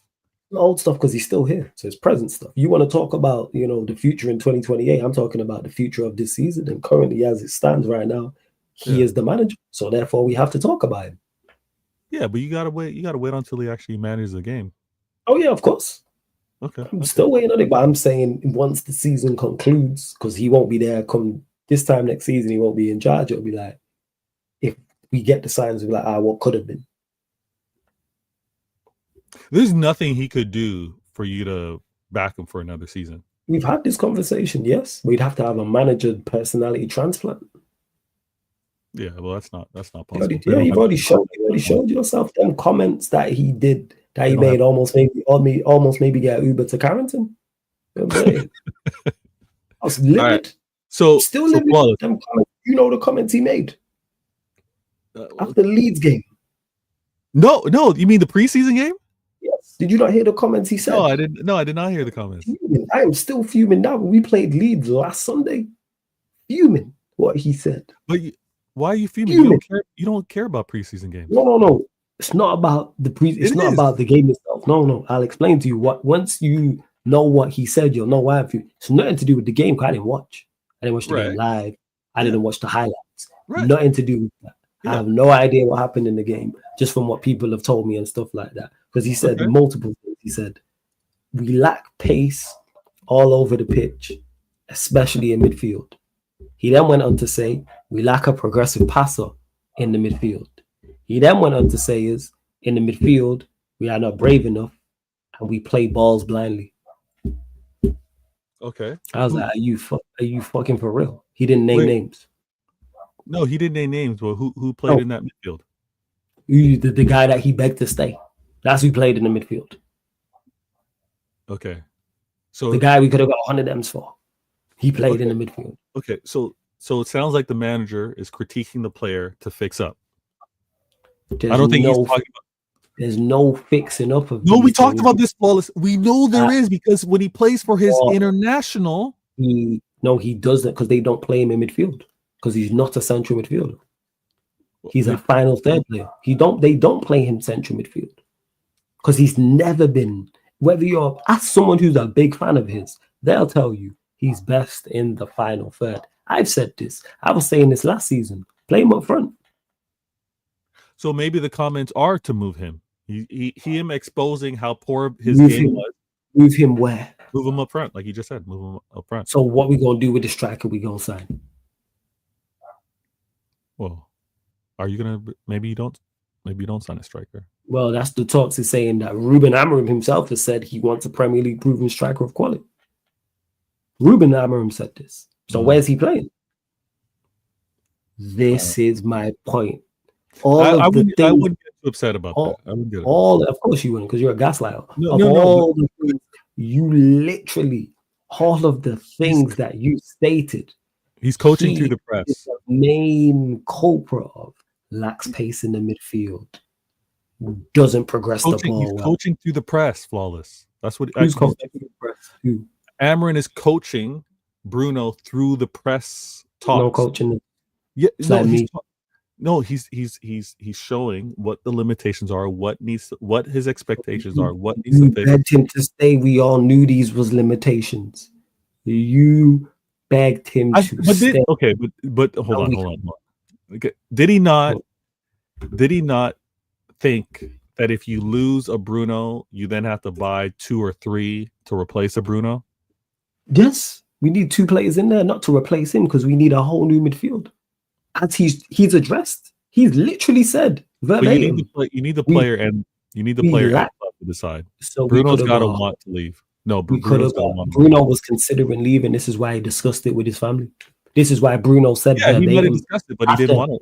A: Old stuff because he's still here. So it's present stuff. You want to talk about, the future in 2028. I'm talking about the future of this season. And currently, as it stands right now, he is the manager. So therefore, we have to talk about him.
B: Yeah, but you gotta wait. You gotta wait until he actually manages the game.
A: Oh yeah, of course.
B: Okay.
A: I'm still waiting on it, but I'm saying once the season concludes, because he won't be there come this time next season, he won't be in charge. It'll be like, if we get the signs, we'll be like, what could have been.
B: There's nothing he could do for you to back him for another season.
A: We've had this conversation, yes. We'd have to have a manager personality transplant.
B: Yeah, well, that's not possible.
A: You've already showed yourself them comments that he did, that he made almost maybe get Uber to Carrington. I was livid.
B: Right. So
A: still livid. Them comments, the comments he made. after the Leeds game.
B: No, you mean the preseason game?
A: Yes. Did you not hear the comments he said?
B: No, I didn't. No, I did not hear the comments.
A: I am still fuming now. We played Leeds last Sunday. Fuming what he said.
B: But why are you fuming? You don't care about preseason games.
A: No. It's not about the It's not about the game itself. No. I'll explain to you what. Once you know what he said, you'll know why. It's nothing to do with the game. I didn't watch. I didn't watch the game live. I didn't watch the highlights. Right. Nothing to do with that. Yeah. I have no idea what happened in the game, just from what people have told me and stuff like that. Because he said multiple things. He said, we lack pace all over the pitch, especially in midfield. He then went on to say, we lack a progressive passer in the midfield. He then went on to say in the midfield, we are not brave enough and we play balls blindly.
B: Okay.
A: I was like, are you fucking for real? He didn't name names.
B: No, he didn't name names. But who played in that midfield?
A: The guy that he begged to stay. That's who played in the midfield.
B: Okay. So
A: the guy we could have got 100 M's for. He played in the midfield.
B: Okay. So it sounds like the manager is critiquing the player to fix up. I don't think he's talking about.
A: There's no fixing up of.
B: No, we talked about this, Flawless. We know there is, because when he plays for his international,
A: he doesn't, because they don't play him in midfield, because he's not a central midfielder. He's a final third player. They don't play him central midfield, because he's never been. Whether you're ask someone who's a big fan of his, they'll tell you he's best in the final third. I've said this. I was saying this last season. Play him up front.
B: So maybe the comments are to move him. Him exposing how poor his game was.
A: Move him where?
B: Move him up front, like you just said. Move him up front.
A: So what we gonna do with the striker we gonna sign?
B: Well, are you gonna? Maybe you don't sign a striker.
A: Well, that's the talks is saying that Ruben Amorim himself has said he wants a Premier League proven striker of quality. Ruben Amorim said this. So where's he playing? This is my point.
B: I wouldn't get too upset about that. I wouldn't get it.
A: Of course you wouldn't, because you're a gaslighter. All of the things that you stated.
B: He's coaching through the press.
A: Is the main culprit of lacks pace in the midfield. Doesn't progress the ball.
B: He's coaching through the press, Flawless. That's what.
A: Who's coaching through the press? Who?
B: Amarin is coaching Bruno through the press talks.
A: No coaching.
B: Yeah, he's showing what the limitations are, what his expectations are, what needs to fit.
A: Begged him to stay. We all knew these was limitations. You begged him to stay.
B: But hold on. Okay. Did he not think that if you lose a Bruno, you then have to buy 2 or 3 to replace a Bruno?
A: Yes, we need 2 players in there, not to replace him, because we need a whole new midfield. As he's addressed, he's literally said verbatim.
B: You need the player and to decide.
A: So
B: Bruno's got to want to leave. No,
A: Bruno was considering leaving. This is why he discussed it with his family. This is why Bruno said
B: he might have discussed it, but he didn't want it.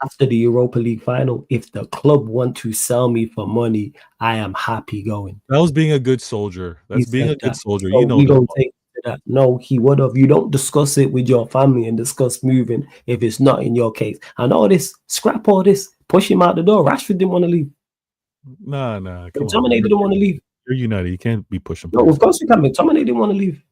A: After the Europa League final, if the club want to sell me for money, I am happy going.
B: That was being a good soldier. That's being a good soldier.
A: So we don't take that. No, he would have. You don't discuss it with your family and discuss moving if it's not in your case. And all this, scrap all this, push him out the door. Rashford didn't want to leave.
B: Nah.
A: McTominay didn't want to leave.
B: You're United. You can't be pushing.
A: No, of course you can. McTominay didn't want to leave.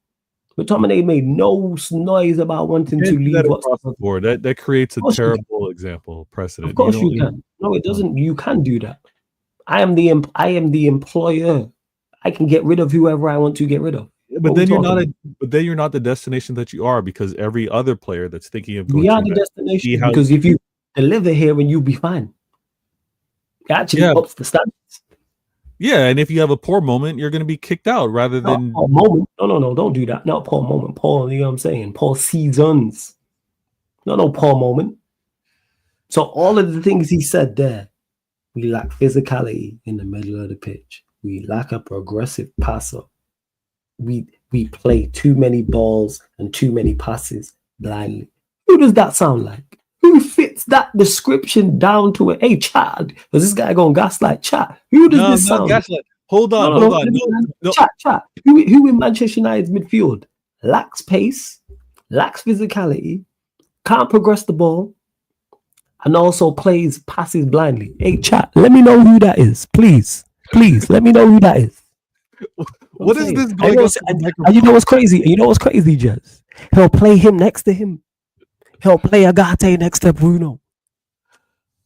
A: McTominay made no noise about wanting to leave.
B: That creates a terrible example precedent.
A: Of course you can. No, it doesn't. You can do that. I am the employer. I can get rid of whoever I want to get rid of.
B: But then you're not the destination that you are, because every other player that's thinking of going,
A: we are the destination, because if you deliver here, and you'll be fine. It actually ups the standards.
B: Yeah, and if you have a poor moment, you're going to be kicked out rather than
A: poor moment. No, don't do that. Not poor moment. Poor, you know what I'm saying? Poor seasons. No poor moment. So all of the things he said there, we lack physicality in the middle of the pitch. We lack a progressive passer. We play too many balls and too many passes blindly. Who does that sound like? Who fits that description down to it? Hey, Chad, is this guy going gaslight? Chat. Who does this sound?
B: Gaslight. Hold on. No.
A: Chat. Who in Manchester United's midfield lacks pace, lacks physicality, can't progress the ball, and also passes blindly. Hey, chat, let me know who that is, please. Please, let me know who that is.
B: What is this
A: And
B: going on?
A: and you know what's crazy? You know what's crazy, Jez? He'll play him next to him. He'll play Agate next to Bruno.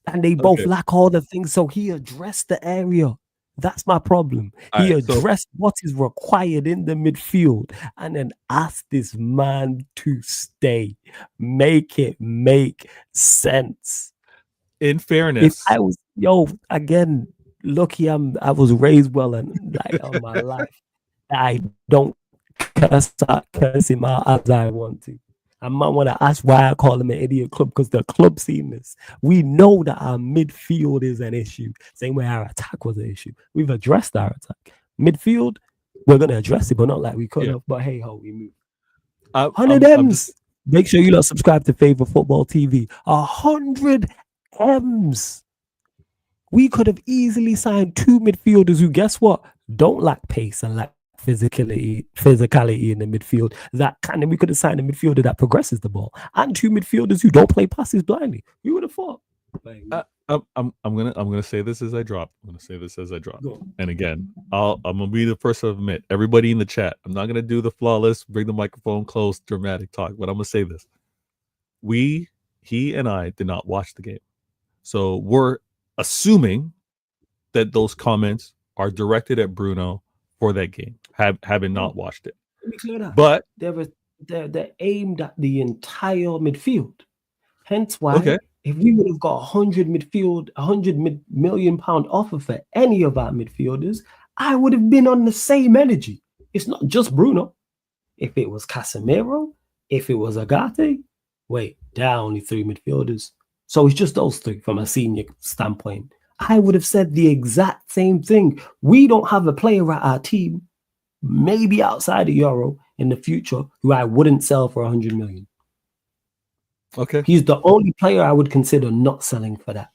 A: And they both lack all the things. So he addressed the area. That's my problem. He addressed what is required in the midfield and then asked this man to stay. Make it make sense.
B: In fairness,
A: If I was, again, lucky I was raised well and like all my life. I don't curse him out as I want to. I might want to ask why I call him an idiot club, because the club seen this. We know that our midfield is an issue. Same way our attack was an issue. We've addressed our attack. Midfield, we're going to address it, but not like we could have. But hey ho, we move. 100 M's. Make sure you lot subscribe to Favorite Football TV. 100 M's. We could have easily signed 2 midfielders who, guess what, don't lack pace and lack physicality in the midfield. We could have signed a midfielder that progresses the ball, and 2 midfielders who don't play passes blindly. We would have thought.
B: I'm gonna say this as I drop. And again, I'm gonna be the first to admit, everybody in the chat, I'm not gonna do the flawless, bring the microphone close, dramatic talk, but I'm gonna say this. He and I did not watch the game, so we're assuming that those comments are directed at Bruno for that game, having not watched it.
A: Let me clear that.
B: But
A: they're aimed at the entire midfield. Hence why, if we would have got 100 million pound offer for any of our midfielders, I would have been on the same energy. It's not just Bruno. If it was Casemiro, if it was Agate, there are only 3 midfielders. So it's just those 3 from a senior standpoint. I would have said the exact same thing. We don't have a player at our team, maybe outside of Euro in the future, who I wouldn't sell for 100 million.
B: Okay.
A: He's the only player I would consider not selling for that.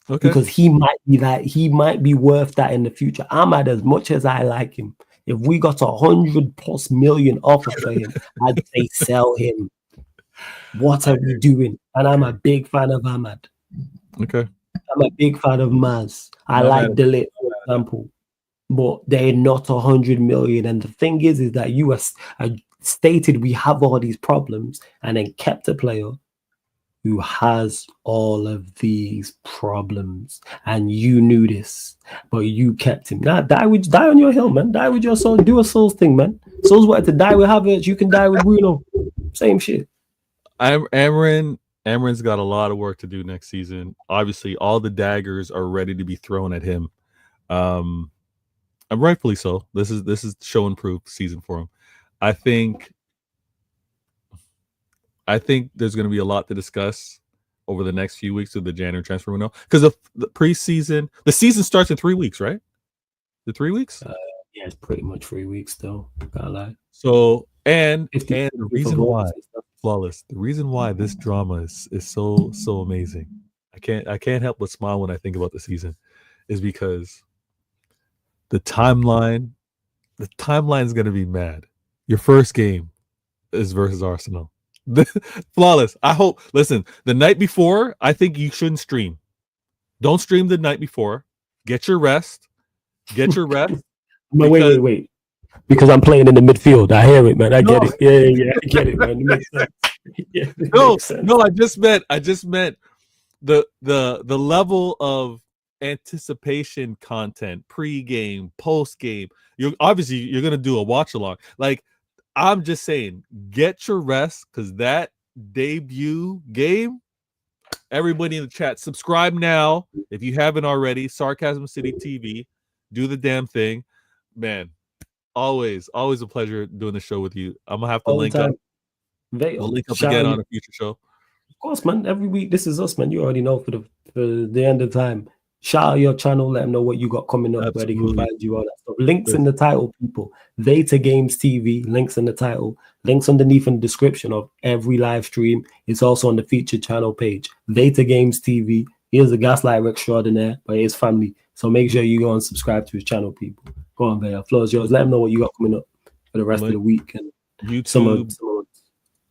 B: Okay.
A: Because he might be worth that in the future. Ahmad, as much as I like him, if we got 100+ million offer for him, I'd say sell him. What are we doing? And I'm a big fan of Ahmad.
B: Okay.
A: I'm a big fan of Maz. I like Delit, for example, but they're not 100 million. And the thing is that you stated we have all these problems and then kept a player who has all of these problems, and you knew this, but you kept him. Now, die on your hill, man. Die with your soul. Do a Souls thing, man. Souls wanted to die with Havertz. You can die with Bruno. Same shit.
B: Amrin's got a lot of work to do next season. Obviously, all the daggers are ready to be thrown at him. And rightfully so. This is show and prove season for him. I think there's going to be a lot to discuss over the next few weeks of the January transfer window, because of the preseason. The season starts in 3 weeks, right? The 3 weeks?
A: Yeah, it's pretty much 3 weeks though. Gotta lie.
B: So and the reason why flawless. The reason why this drama is so amazing. I can't help but smile when I think about the season, is because the timeline is going to be mad. Your first game is versus Arsenal. Flawless. I hope. Listen, the night before, I think you shouldn't stream. Don't stream the night before. Get your rest.
A: Wait. Because I'm playing in the midfield. I hear it, man. I get it. Yeah. I get it, man. It makes sense.
B: No. I just meant the level of anticipation content, pre-game, post-game. You're gonna do a watch along. Like, I'm just saying, get your rest, because that debut game, everybody in the chat, subscribe now if you haven't already. Sarcasm City TV, do the damn thing, man. Always a pleasure doing the show with you. I'm gonna have to link up. We'll link up again on a future show.
A: Of course, man. Every week, this is us, man. You already know for the end of time. Shout out your channel, let them know what you got coming up, where they can find you, all that stuff. Links in the title, people. Veta Games TV, links in the title, links underneath in the description of every live stream. It's also on the featured channel page. Veta Games TV. He is a gaslighter extraordinaire, but his family. So make sure you go and subscribe to his channel, people. Go on, Veta. Floor is yours. Let them know what you got coming up for the rest of the week. And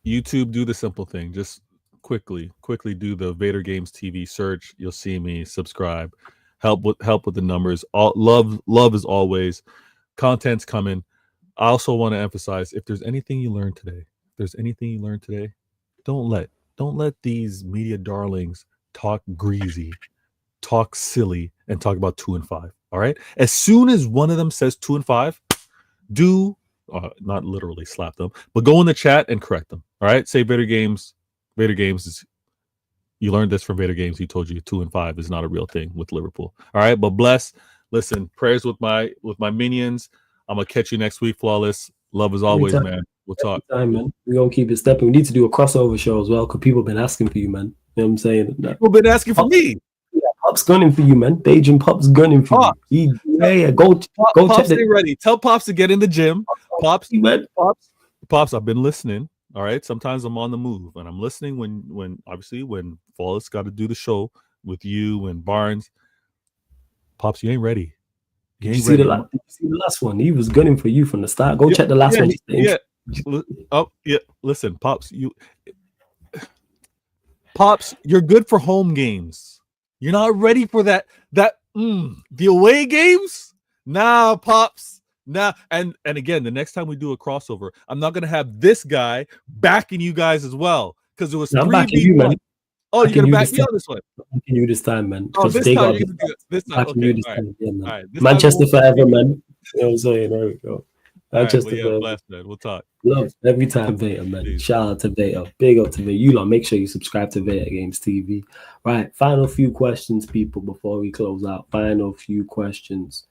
B: YouTube, do the simple thing. Just quickly do the Vader Games TV search. You'll see me. Subscribe. Help with the numbers. All love as always. Content's coming. I also want to emphasize, if there's anything you learned today, don't let these media darlings talk greasy, talk silly, and talk about 2 and 5. All right. As soon as one of them says 2 and 5, do not literally slap them, but go in the chat and correct them. All right. Say Vader Games is. You learned this from Vader Games. He told you 2 and 5 is not a real thing with Liverpool. All right. But bless. Listen, prayers with my minions. I'm gonna catch you next week, Flawless. Love as always, man. We'll talk.
A: Time, man. We're gonna keep it stepping. We need to do a crossover show as well, because people have been asking for you, man. You know what I'm saying?
B: People been asking for me.
A: Yeah, Pop's gunning for you, man. Beijing Pop's gunning for you. Go
B: Pops,
A: check
B: stay ready. Tell Pops to get in the gym. Pops, I've been listening. All right. Sometimes I'm on the move, and I'm listening when Flawless got to do the show with you and Barnes. Pops, you ain't ready.
A: Did you see the last one? He was gunning for you from the start. Go check the last one.
B: Yeah. Oh yeah. Listen, Pops, you're good for home games. You're not ready for that. The away games. Nah, Pops. Nah. And again, the next time we do a crossover, I'm not gonna have this guy backing you guys as well, because it was 3v1. Oh, you're gonna back me on this one.
A: I can you this time, man.
B: Oh, this time you're gonna do it. This time. Okay.
A: This time. Yeah, man.
B: All right.
A: Manchester forever, man. You know what I'm saying? There we go. Manchester forever.
B: Bless, man. We'll talk.
A: Love every time, Vader, man.
B: Please.
A: Shout out to Vader. Big up to Vader. You lot, make sure you subscribe to Vader Games TV. Right. Final few questions, people, before we close out. Final few questions.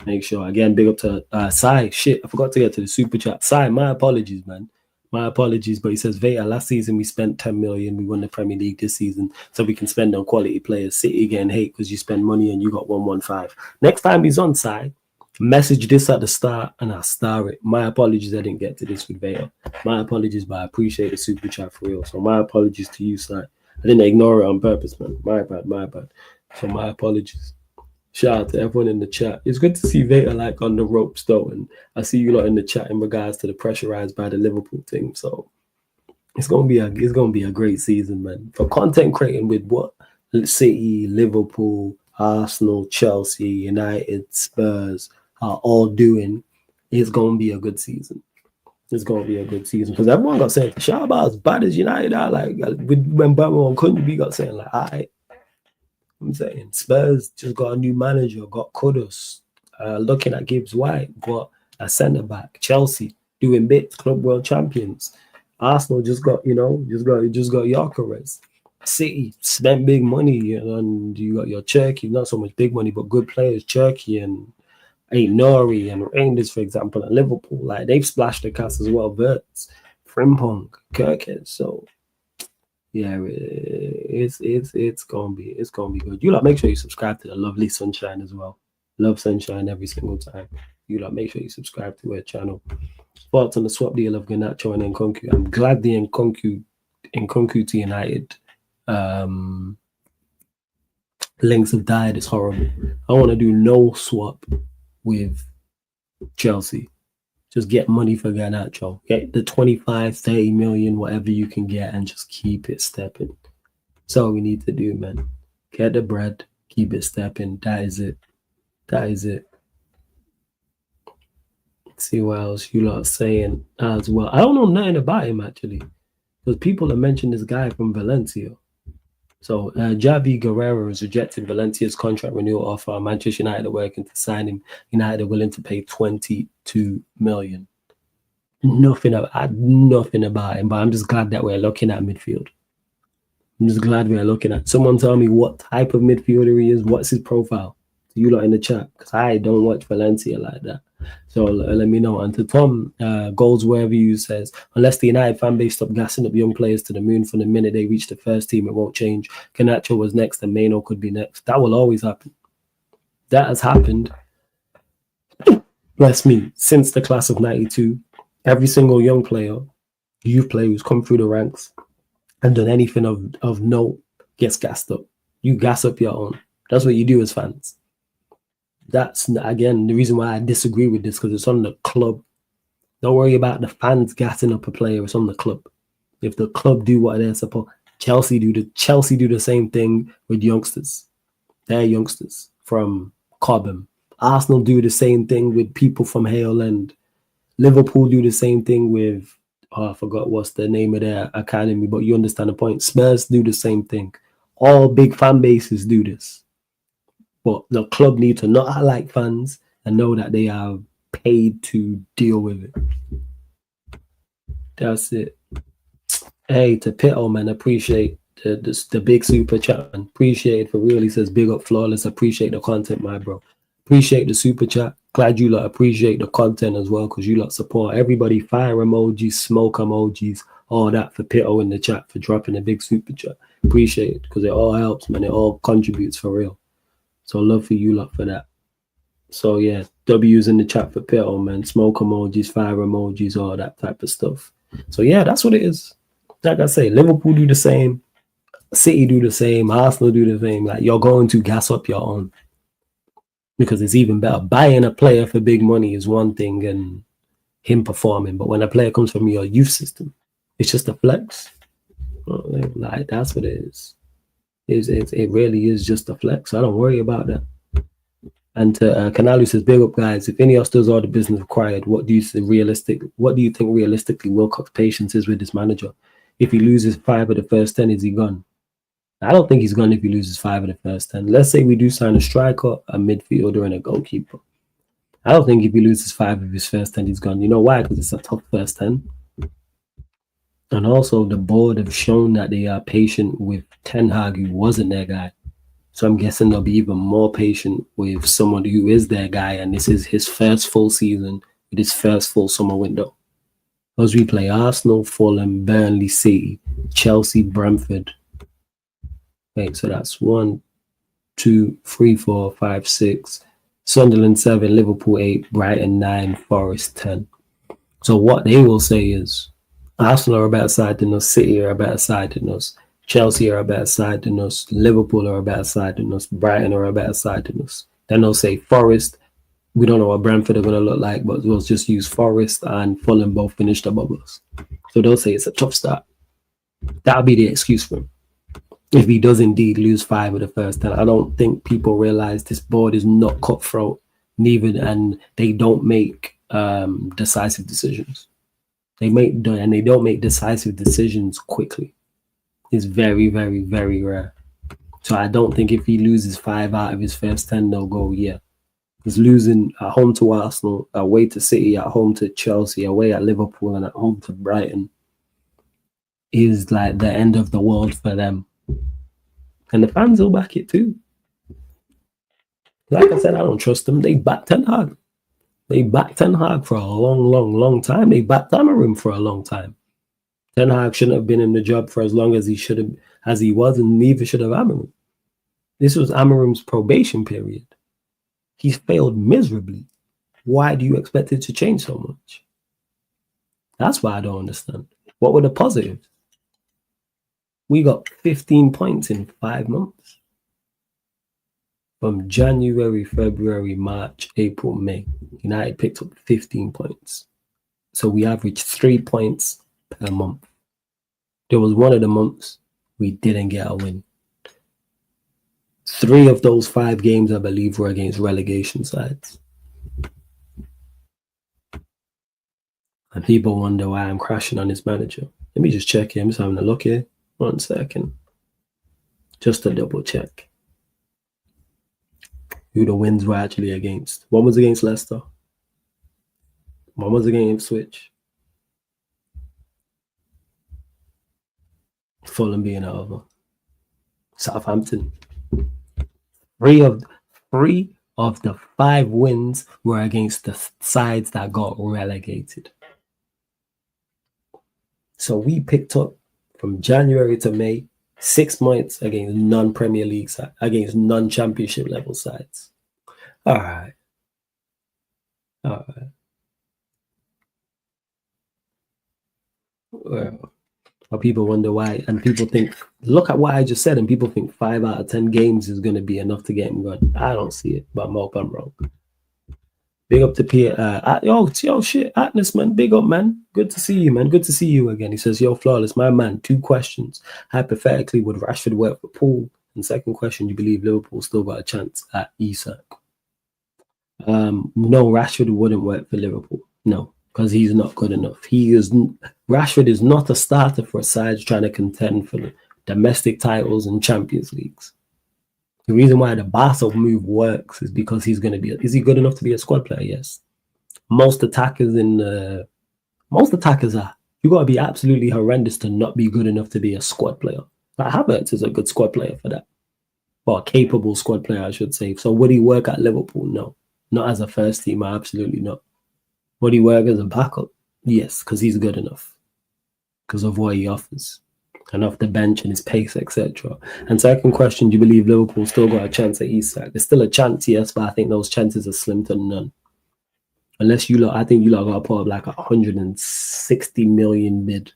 A: Make sure, again, big up to Sai. Shit, I forgot to get to the super chat. Sai, my apologies, man. My apologies, but he says, Vader, last season we spent 10 million. We won the Premier League this season, so we can spend on quality players. City getting hate because you spend money and you got 115. Next time he's on side, message this at the start and I'll star it. My apologies, I didn't get to this with Vader. My apologies, but I appreciate the super chat for real. So my apologies to you, side. I didn't ignore it on purpose, man. My bad. So my apologies. Shout out to everyone in the chat. It's good to see Vader like on the ropes though, and I see you lot in the chat in regards to the pressurized by the Liverpool team. So it's gonna be a great season, man. For content creating with what City, Liverpool, Arsenal, Chelsea, United, Spurs are all doing, it's gonna be a good season. It's gonna be a good season because everyone got saying shout about as bad as United are. Like when Birmingham couldn't be got saying like, all right. I'm saying Spurs just got a new manager, got Kudus, looking at Gibbs White, got a centre back. Chelsea doing bits, club world champions. Arsenal just got Gyökeres. City spent big money, and you got your Turkey, not so much big money, but good players, Turkey and Nori and Rangers, for example, and Liverpool. Like they've splashed the cast as well. Verts, Frimpong, Kirkhead. So yeah, it's gonna be good. You lot make sure you subscribe to the lovely Sunshine as well. Love Sunshine every single time. You lot make sure you subscribe to her channel. Thoughts on the swap deal of Garnacho and Nkunku? I'm glad the Nkunku to United links have died. It's horrible. I want to do no swap with Chelsea. Just get money for Garnacho. Get the 25, 30 million, whatever you can get, and just keep it stepping. That's all we need to do, man. Get the bread, keep it stepping. That is it. Let's see what else you lot are saying as well. I don't know nothing about him, actually, because people have mentioned this guy from Valencia. So Javi Guerrero has rejected Valencia's contract renewal offer. Manchester United are working to sign him. United are willing to pay 22 million. Nothing about him, but I'm just glad that we're looking at midfield. I'm just glad we're looking at. Someone tell me what type of midfielder he is. What's his profile? You lot in the chat, because I don't watch Valencia like that. So let me know. And to Tom, goals wherever you says, unless the United fan base stop gassing up young players to the moon from the minute they reach the first team, it won't change. Garnacho was next and Maino could be next. That will always happen. That has happened, bless me, since the class of 92. Every single young player, youth player who's come through the ranks and done anything of note gets gassed up. You gas up your own. That's what you do as fans. That's, again, the reason why I disagree with this, because it's on the club. Don't worry about the fans gassing up a player. It's on the club. If the club do what they're supposed, Chelsea do the same thing with youngsters. They're youngsters from Cobham. Arsenal do the same thing with people from Hale End. Liverpool do the same thing with, I forgot what's the name of their academy, but you understand the point. Spurs do the same thing. All big fan bases do this. But the club need to not act like fans and know that they are paid to deal with it. That's it. Hey, to Pitto, man, appreciate the big super chat, man. Appreciate it for real. He says, big up Flawless. Appreciate the content, my bro. Appreciate the super chat. Glad you lot appreciate the content as well, because you lot support everybody. Fire emojis, smoke emojis, all that for Pitto in the chat, for dropping a big super chat. Appreciate it, because it all helps, man. It all contributes for real. So love for you lot for that. So yeah, W's in the chat for Pitto, man. Smoke emojis, fire emojis, all that type of stuff. So yeah, that's what it is. Like I say, Liverpool do the same, City do the same, Arsenal do the same. Like, you're going to gas up your own, because it's even better. Buying a player for big money is one thing and him performing, but when a player comes from your youth system, it's just a flex. Like, that's what it is. It really is just a flex. So I don't worry about that. And to Canalu says, big up guys. If Ineos does all the business required, what do you think realistically Wilcox's patience is with this manager? If he loses 5 of the first 10, is he gone? I don't think he's gone if he loses 5 of the first 10. Let's say we do sign a striker, a midfielder, and a goalkeeper. I don't think if he loses 5 of his first 10, he's gone. You know why? Because it's a tough first 10. And also, the board have shown that they are patient with Ten Hag, who wasn't their guy. So I'm guessing they'll be even more patient with someone who is their guy, and this is his first full season with his first full summer window. As we play Arsenal, Fulham, Burnley, City, Chelsea, Brentford. Wait, so that's 1, 2, 3, 4, 5, 6. Sunderland 7, Liverpool 8, Brighton 9, Forest 10. So what they will say is, Arsenal are a better side than us, City are a better side than us, Chelsea are a better side than us, Liverpool are a better side than us, Brighton are a better side than us. Then they'll say Forest, we don't know what Brentford are going to look like, but we'll just use Forest and Fulham both finished above us. So they'll say it's a tough start. That'll be the excuse for him. If he does indeed lose 5 of the first 10, I don't think people realize this board is not cutthroat, and they don't make decisive decisions. They don't make decisive decisions quickly. It's very, very, very rare. So I don't think if he loses 5 out of his first 10, they'll go, yeah. He's losing at home to Arsenal, away to City, at home to Chelsea, away at Liverpool, and at home to Brighton is like the end of the world for them. And the fans will back it too. Like I said, I don't trust them. They backed Ten Hag. They backed Ten Hag for a long, long, long time. They backed Amarim for a long time. Ten Hag shouldn't have been in the job for as long as he was, and neither should have Amarim. This was Amarim's probation period. He's failed miserably. Why do you expect it to change so much? That's why I don't understand. What were the positives? We got 15 points in 5 months. From January, February, March, April, May, United picked up 15 points. So we averaged 3 points per month. There was one of the months we didn't get a win. 3 of those 5 games, I believe, were against relegation sides. And people wonder why I'm crashing on this manager. Let me just check here. I'm just having a look here. 1 second. Just to double check who the wins were actually against. One was against Leicester. One was against Ipswich. Fulham being over. Southampton. 3 of the 5 wins were against the sides that got relegated. So we picked up from January to May 6 points against non-Premier League sides, against non-Championship level sides. All right. Well, people wonder why, and people think, look at what I just said, and people think 5 out of 10 games is going to be enough to get him going. I don't see it, but I hope I'm wrong. Big up to Peter. Yo, shit, Atlas, man. Big up, man. Good to see you, man. Good to see you again. He says, yo, Flawless, my man. 2 questions. Hypothetically, would Rashford work for Poole? And second question, you believe Liverpool still got a chance at Isak? No, Rashford wouldn't work for Liverpool. No, because he's not good enough. Rashford is not a starter for a side trying to contend for the domestic titles and Champions Leagues. The reason why the Barca move works is because he's going to be. Is he good enough to be a squad player? Yes. Most attackers are. You got to be absolutely horrendous to not be good enough to be a squad player. Like Havertz is a good squad player for that. Well, a capable squad player, I should say. So would he work at Liverpool? No, not as a first teamer. Absolutely not. Would he work as a backup? Yes, because he's good enough. Because of what he offers. And off the bench and his pace, etc. And second question, do you believe Liverpool still got a chance at Isak? There's still a chance, yes, but I think those chances are slim to none. Unless I think you lot got to put up like 160 million bid.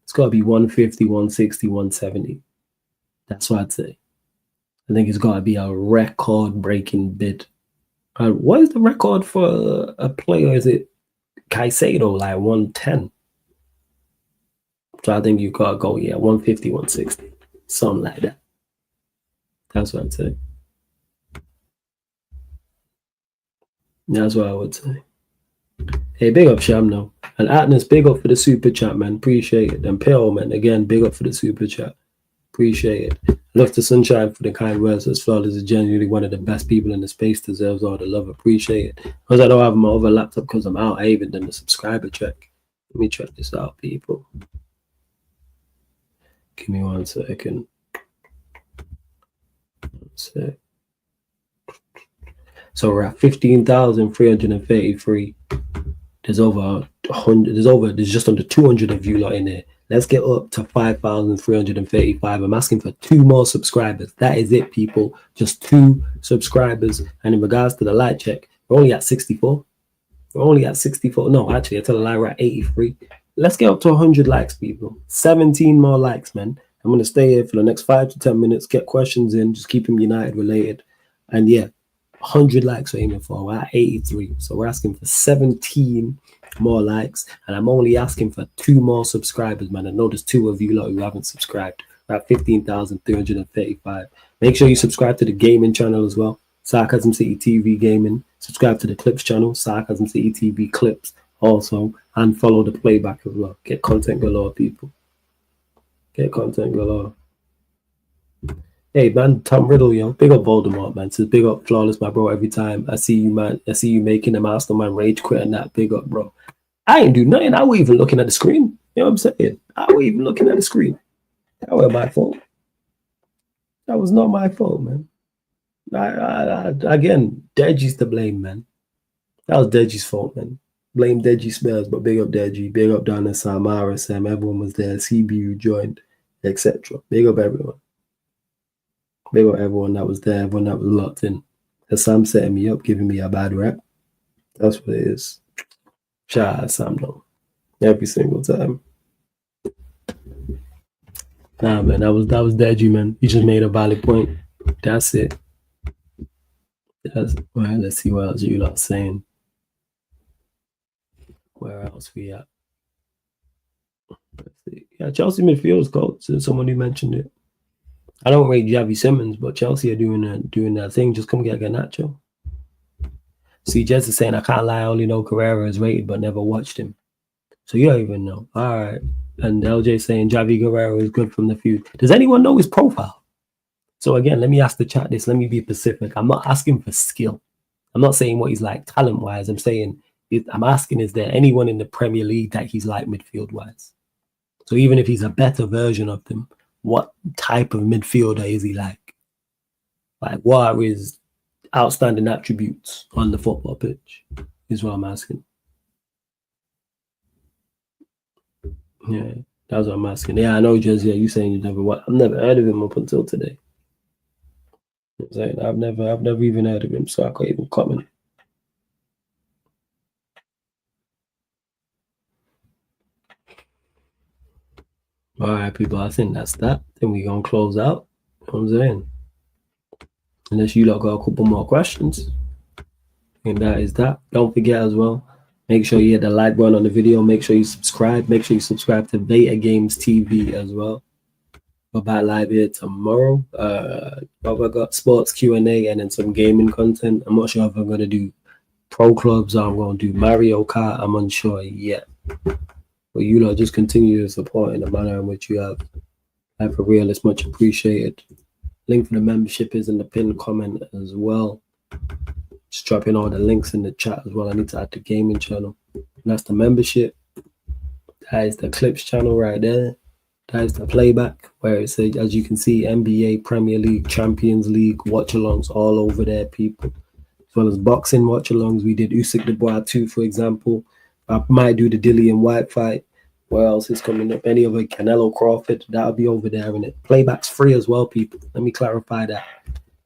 A: It's got to be 150, 160, 170. That's what I'd say. I think it's got to be a record-breaking bid. What is the record for a player? Is it Caicedo, like 110? So I think you got to go, 150, 160. Something like that. That's what I'd say. That's what I would say. Hey, big up Sham now. And Atlas, big up for the super chat, man. Appreciate it. And Pill, man, again, big up for the super chat. Appreciate it. Love to Sunshine for the kind words as well. Is genuinely one of the best people in the space, deserves all the love. Appreciate it. Because I don't have my other laptop because I'm out. I even done the subscriber check. Let me check this out, people. Give me 1 second. 1 sec. So we're at 15,333. There's over 100. There's just under 200 of you lot in there. Let's get up to 5,335. I'm asking for 2 more subscribers. That is it, people. Just 2 subscribers. And in regards to the like check, we're only at 64. We're only at 64. No, actually, I tell a lie. We're at 83. Let's get up to 100 likes, people. 17 more likes, man. I'm going to stay here for the next 5 to 10 minutes, get questions in, just keep them United related. And 100 likes we're aiming for. We're at 83. So we're asking for 17 more likes. And I'm only asking for 2 more subscribers, man. I know there's 2 of you lot who haven't subscribed. We're at 15,335. Make sure you subscribe to the gaming channel as well. Sarcasm City TV Gaming. Subscribe to the Clips channel, Sarcasm City TV Clips also. And follow the playback as well. Get content galore, people. Get content galore. Hey, man, Tom Riddle, yo. Big up Voldemort, man. Says big up Flawless, my bro, every time. I see you, man. I see you making a mastermind rage quit and that. Big up, bro. I ain't do nothing. I was even looking at the screen. You know what I'm saying? I was even looking at the screen. That was my fault. That was not my fault, man. Again, Deji's to blame, man. That was Deji's fault, man. Blame Deji Spells, but big up Deji. Big up down in Samara, Sam. Everyone was there. CBU joined, etc. Big up everyone. Big up everyone that was there, everyone that was locked in. Sam setting me up, giving me a bad rap. That's what it is. Shout out Sam, though. Every single time. Nah, man, that was Deji, man. He just made a valid point. That's it. Well, let's see what else you lot saying. Where else we at? Let's see. Yeah, Chelsea midfield's coach. Someone who mentioned it. I don't rate Javi Simmons, but Chelsea are doing that thing. Just come get Garnacho. See, Jess is saying, I can't lie, I only know Carrera is rated, but never watched him. So you don't even know. All right. And LJ saying Javi Guerrero is good from the feud. Does anyone know his profile? So again, let me ask the chat this. Let me be specific. I'm not asking for skill. I'm not saying what he's like talent-wise. I'm asking, is there anyone in the Premier League that he's like midfield-wise? So even if he's a better version of them, what type of midfielder is he like? Like, what are his outstanding attributes on the football pitch is what I'm asking. Yeah, that's what I'm asking. Yeah, I know, Jez. Yeah, you saying you I've never heard of him up until today. I'm saying I've never even heard of him, so I can't even comment. All right, people. I think that's that. Then we're gonna close out. You know what I'm saying? Unless you lot got a couple more questions. And that is that. Don't forget as well, make sure you hit the like button on the video. Make sure you subscribe. Make sure you subscribe to Beta Games TV as well. We're back live here tomorrow. I've got sports Q&A and then some gaming content. I'm not sure if I'm going to do pro clubs or I'm going to do Mario Kart. I'm unsure yet. But you lot just continue to support in the manner in which you have. For real, it's much appreciated. Link for the membership is in the pinned comment as well. Just dropping all the links in the chat as well. I need to add the gaming channel. And that's the membership. That is the clips channel right there. That is the playback where it says, as you can see, NBA, Premier League, Champions League, watch-alongs all over there, people. As well as boxing watch-alongs. We did Usyk Dubois 2, for example. I might do the Dillian White fight. Where else is coming up? Any other Canelo Crawford? That'll be over there, and it playback's free as well, people. Let me clarify that.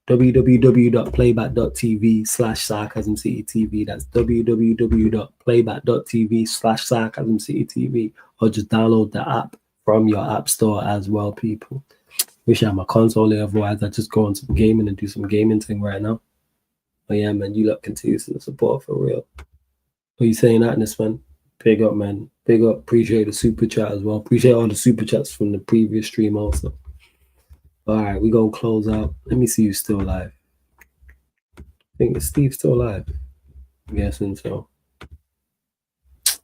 A: www.playback.tv/sarcasmcitytv. That's www.playback.tv/sarcasmcitytv, or just download the app from your app store as well, people. Wish I had my console here, otherwise I just go on some gaming and do some gaming thing right now. But yeah, man, you lot continue to support for real. What you saying, Atlas, man? Big up, man. Big up. Appreciate the super chat as well. Appreciate all the super chats from the previous stream also. All right, we gonna close out. Let me see who's still live. I think Steve's still live. I'm guessing so.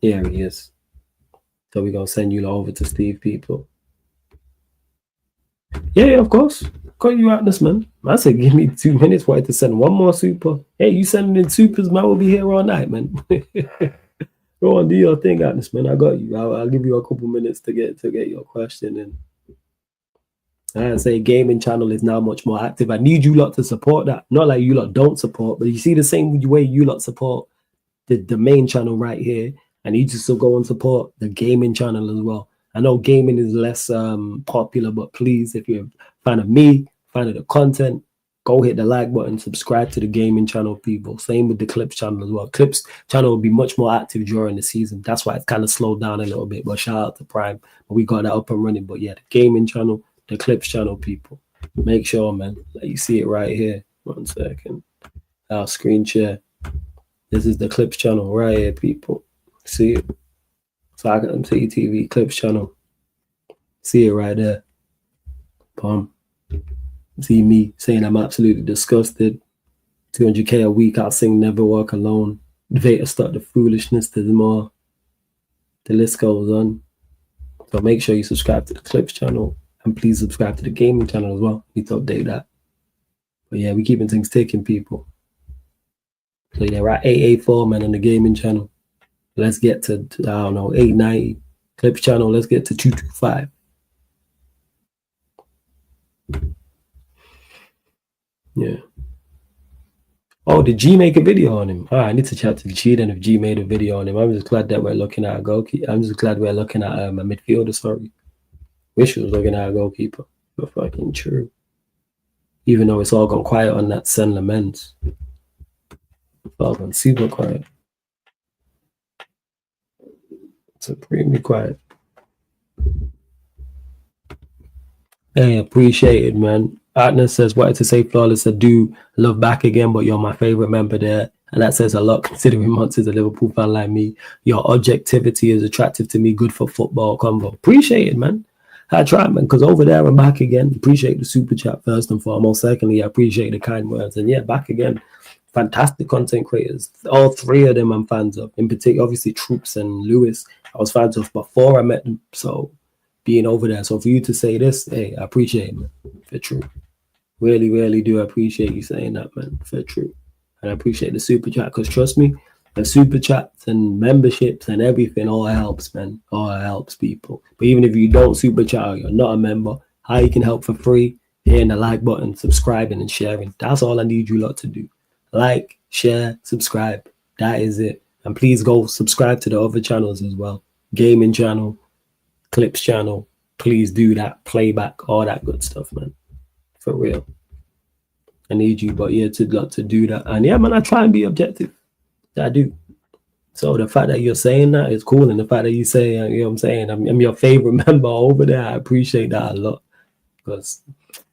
A: Yeah, he is. So we're gonna send you over to Steve, people. Yeah, of course. Got you out this, man. I said give me 2 minutes. Wanted to send one more super. Hey, you sending in supers, man? We'll be here all night, man. Go on, do your thing, Atlas, man. I got you. I'll give you a couple minutes to get your question in. I say gaming channel is now much more active. I need you lot to support that. Not like you lot don't support, but you see the same way you lot support the main channel right here. I need you to still go and support the gaming channel as well. I know gaming is less popular, but please, if you're a fan of me, fan of the content, go hit the like button, subscribe to the gaming channel, people. Same with the Clips channel as well. Clips channel will be much more active during the season. That's why it's kind of slowed down a little bit. But shout out to Prime. We got that up and running. But yeah, the gaming channel, the Clips channel, people. Make sure, man, that you see it right here. 1 second. Our screen share. This is the Clips channel right here, people. See it? Sarcasm TV Clips channel. See it right there. Boom. See me saying I'm absolutely disgusted. 200K a week, I'll sing Never Walk Alone. Vader start the foolishness, there's more. The list goes on. So make sure you subscribe to the Clips channel. And please subscribe to the gaming channel as well. Need to update that. But yeah, we keeping things ticking, people. So yeah, we're at 884, man, on the gaming channel. Let's get to, I don't know, 890. Clips channel, let's get to 225. Yeah. Oh, did G make a video on him? All right, I need to chat to G then if G made a video on him. I'm just glad that we're looking at a goalkeeper. I'm just glad we're looking at a midfielder, sorry. Wish we was looking at a goalkeeper. But fucking true. Even though it's all gone quiet on that Sen Laments. It's all gone super quiet. Supremely quiet. Hey, appreciate it, man. Atnas says, wanted to say Flawless, I do love back again, but you're my favorite member there. And that says a lot considering Monts is a Liverpool fan like me. Your objectivity is attractive to me, good for football convo. Appreciate it, man. I try, man, because over there I'm back again. Appreciate the super chat first and foremost. Secondly, I appreciate the kind words. And yeah, back again. Fantastic content creators. All three of them I'm fans of. In particular, obviously, Troops and Lewis, I was fans of before I met them. So being over there. So for you to say this, hey, I appreciate it, man. For true. Really, really do appreciate you saying that, man. For true. And I appreciate the super chat because trust me, the super chats and memberships and everything all helps, man. All helps people. But even if you don't super chat or you're not a member, how you can help for free, hitting the like button, subscribing and sharing. That's all I need you lot to do. Like, share, subscribe. That is it. And please go subscribe to the other channels as well. Gaming channel, Clips channel. Please do that. Playback, all that good stuff, man. For real. I need you, but yeah, to do that. And yeah, man, I try and be objective. I do. So the fact that you're saying that is cool. And the fact that you say, you know what I'm saying, I'm your favorite member over there. I appreciate that a lot. Because,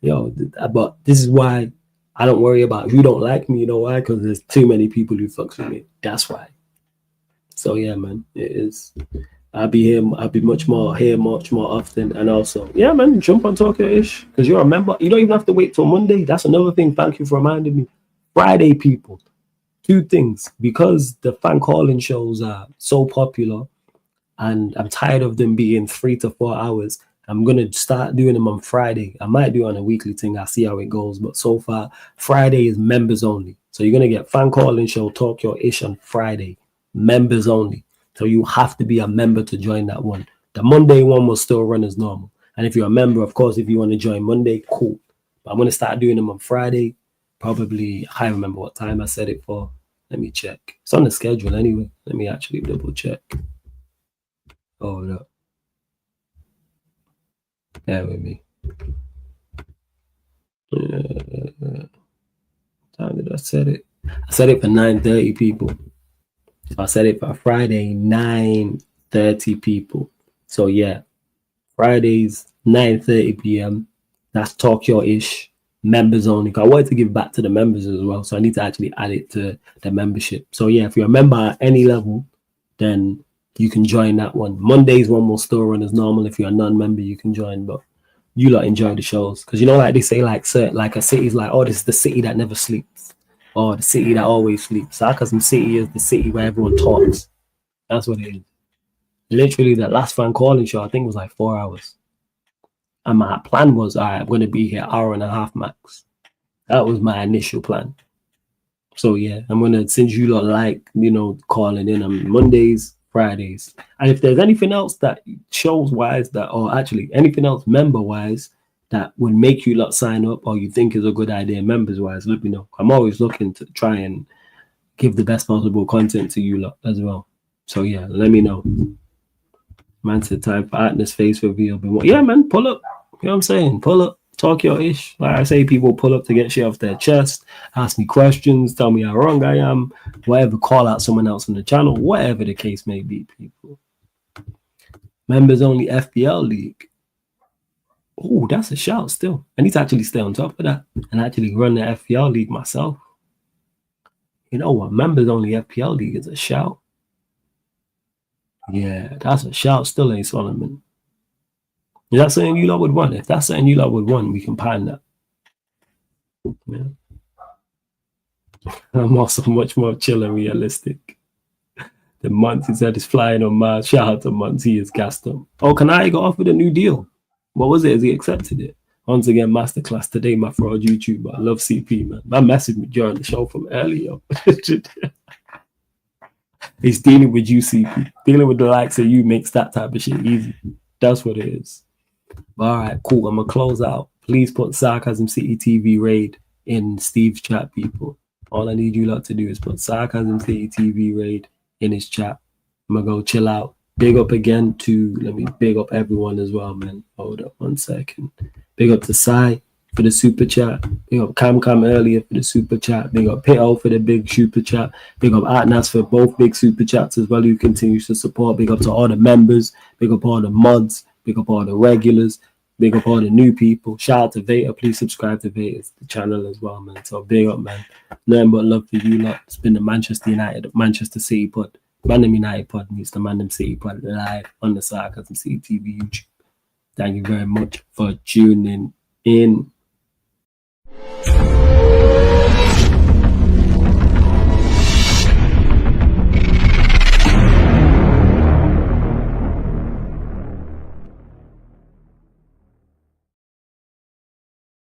A: but this is why I don't worry about who don't like me. You know why? Because there's too many people who fucks with me. That's why. So yeah, man, it is. I'll be here. I'll be much more often. And also, yeah, man, jump on Tokyo Ish because you're a member. You don't even have to wait till Monday. That's another thing. Thank you for reminding me. Friday, people. Two things, because the fan calling shows are so popular and I'm tired of them being 3 to 4 hours. I'm gonna start doing them on Friday. I might do it on a weekly thing. I'll see how it goes. But so far, Friday is members only. So you're gonna get fan calling show Talk Your Ish on Friday, members only. So you have to be a member to join that one. The Monday one will still run as normal. And if you're a member, of course, if you want to join Monday, cool. But I'm gonna start doing them on Friday. Probably, I can't remember what time I said it for. Let me check. It's on the schedule anyway. Let me actually double check. Hold up. Bear with me. Time did I set it? I set it for 9:30 people. So I set it for Friday, 9:30 people. So yeah, Fridays, 9:30 p.m. That's Talk Your Ish. Members only. I wanted to give back to the members as well. So I need to actually add it to the membership. So yeah, if you're a member at any level, then you can join that one. Monday's one will still run as normal. If you're a non-member, you can join. But you lot enjoy the shows. Because you know, like they say, like a city's like, oh, this is the city that never sleeps. Or the city that always sleeps. Sarcasm City is the city where everyone talks. That's what it is. Literally, the last fan calling show, I think, was like 4 hours. And my plan was, all right, I'm going to be here hour and a half max. That was my initial plan. So yeah, I'm going to, since you lot like, calling in on Mondays, Fridays. And if there's anything else that shows wise that, or actually anything else member wise that would make you lot sign up or you think is a good idea members wise, let me know. I'm always looking to try and give the best possible content to you lot as well. So yeah, let me know. Man said time for Atlas face reveal. Yeah, man, pull up. You know what I'm saying? Pull up, talk your ish. Like I say, people pull up to get shit off their chest, ask me questions, tell me how wrong I am, whatever, call out someone else on the channel, whatever the case may be, people. Members only FPL League. Oh, that's a shout still. I need to actually stay on top of that and actually run the FPL League myself. You know what? Members only FPL League is a shout. Yeah, that's a shout still, ain't Solomon. Is that something you lot would want? If that's something you lot would want, we can plan that. Yeah. I'm also much more chill and realistic. The Monty said is flying on Mars. Shout out to Monty, is gassed up. Oh, Kanai got offered a new deal. What was it? Has he accepted it? Once again, masterclass today, my fraud YouTuber. I love CP, man. Man messaged me during the show from earlier. He's dealing with you, CP. Dealing with the likes of you makes that type of shit easy. That's what it is. All right, cool. I'm going to close out. Please put Sarcasm City TV raid in Steve's chat, people. All I need you lot to do is put Sarcasm City TV raid in his chat. I'm going to go chill out. Big up again to, let me big up everyone as well, man. Hold up 1 second. Big up to Sai for the super chat. Big up Cam earlier for the super chat. Big up Pito for the big super chat. Big up Atnas for both big super chats as well, who continues to support. Big up to all the members. Big up all the mods. Big up all the regulars. Big up all the new people. Shout out to Veta. Please subscribe to Veta's channel as well, man. So big up, man. Nothing but love for you lot. It's been the Manchester United, Manchester City pod. Mandem United pod meets the Mandem City pod live on the Sarcasm City TV YouTube. Thank you very much for tuning in.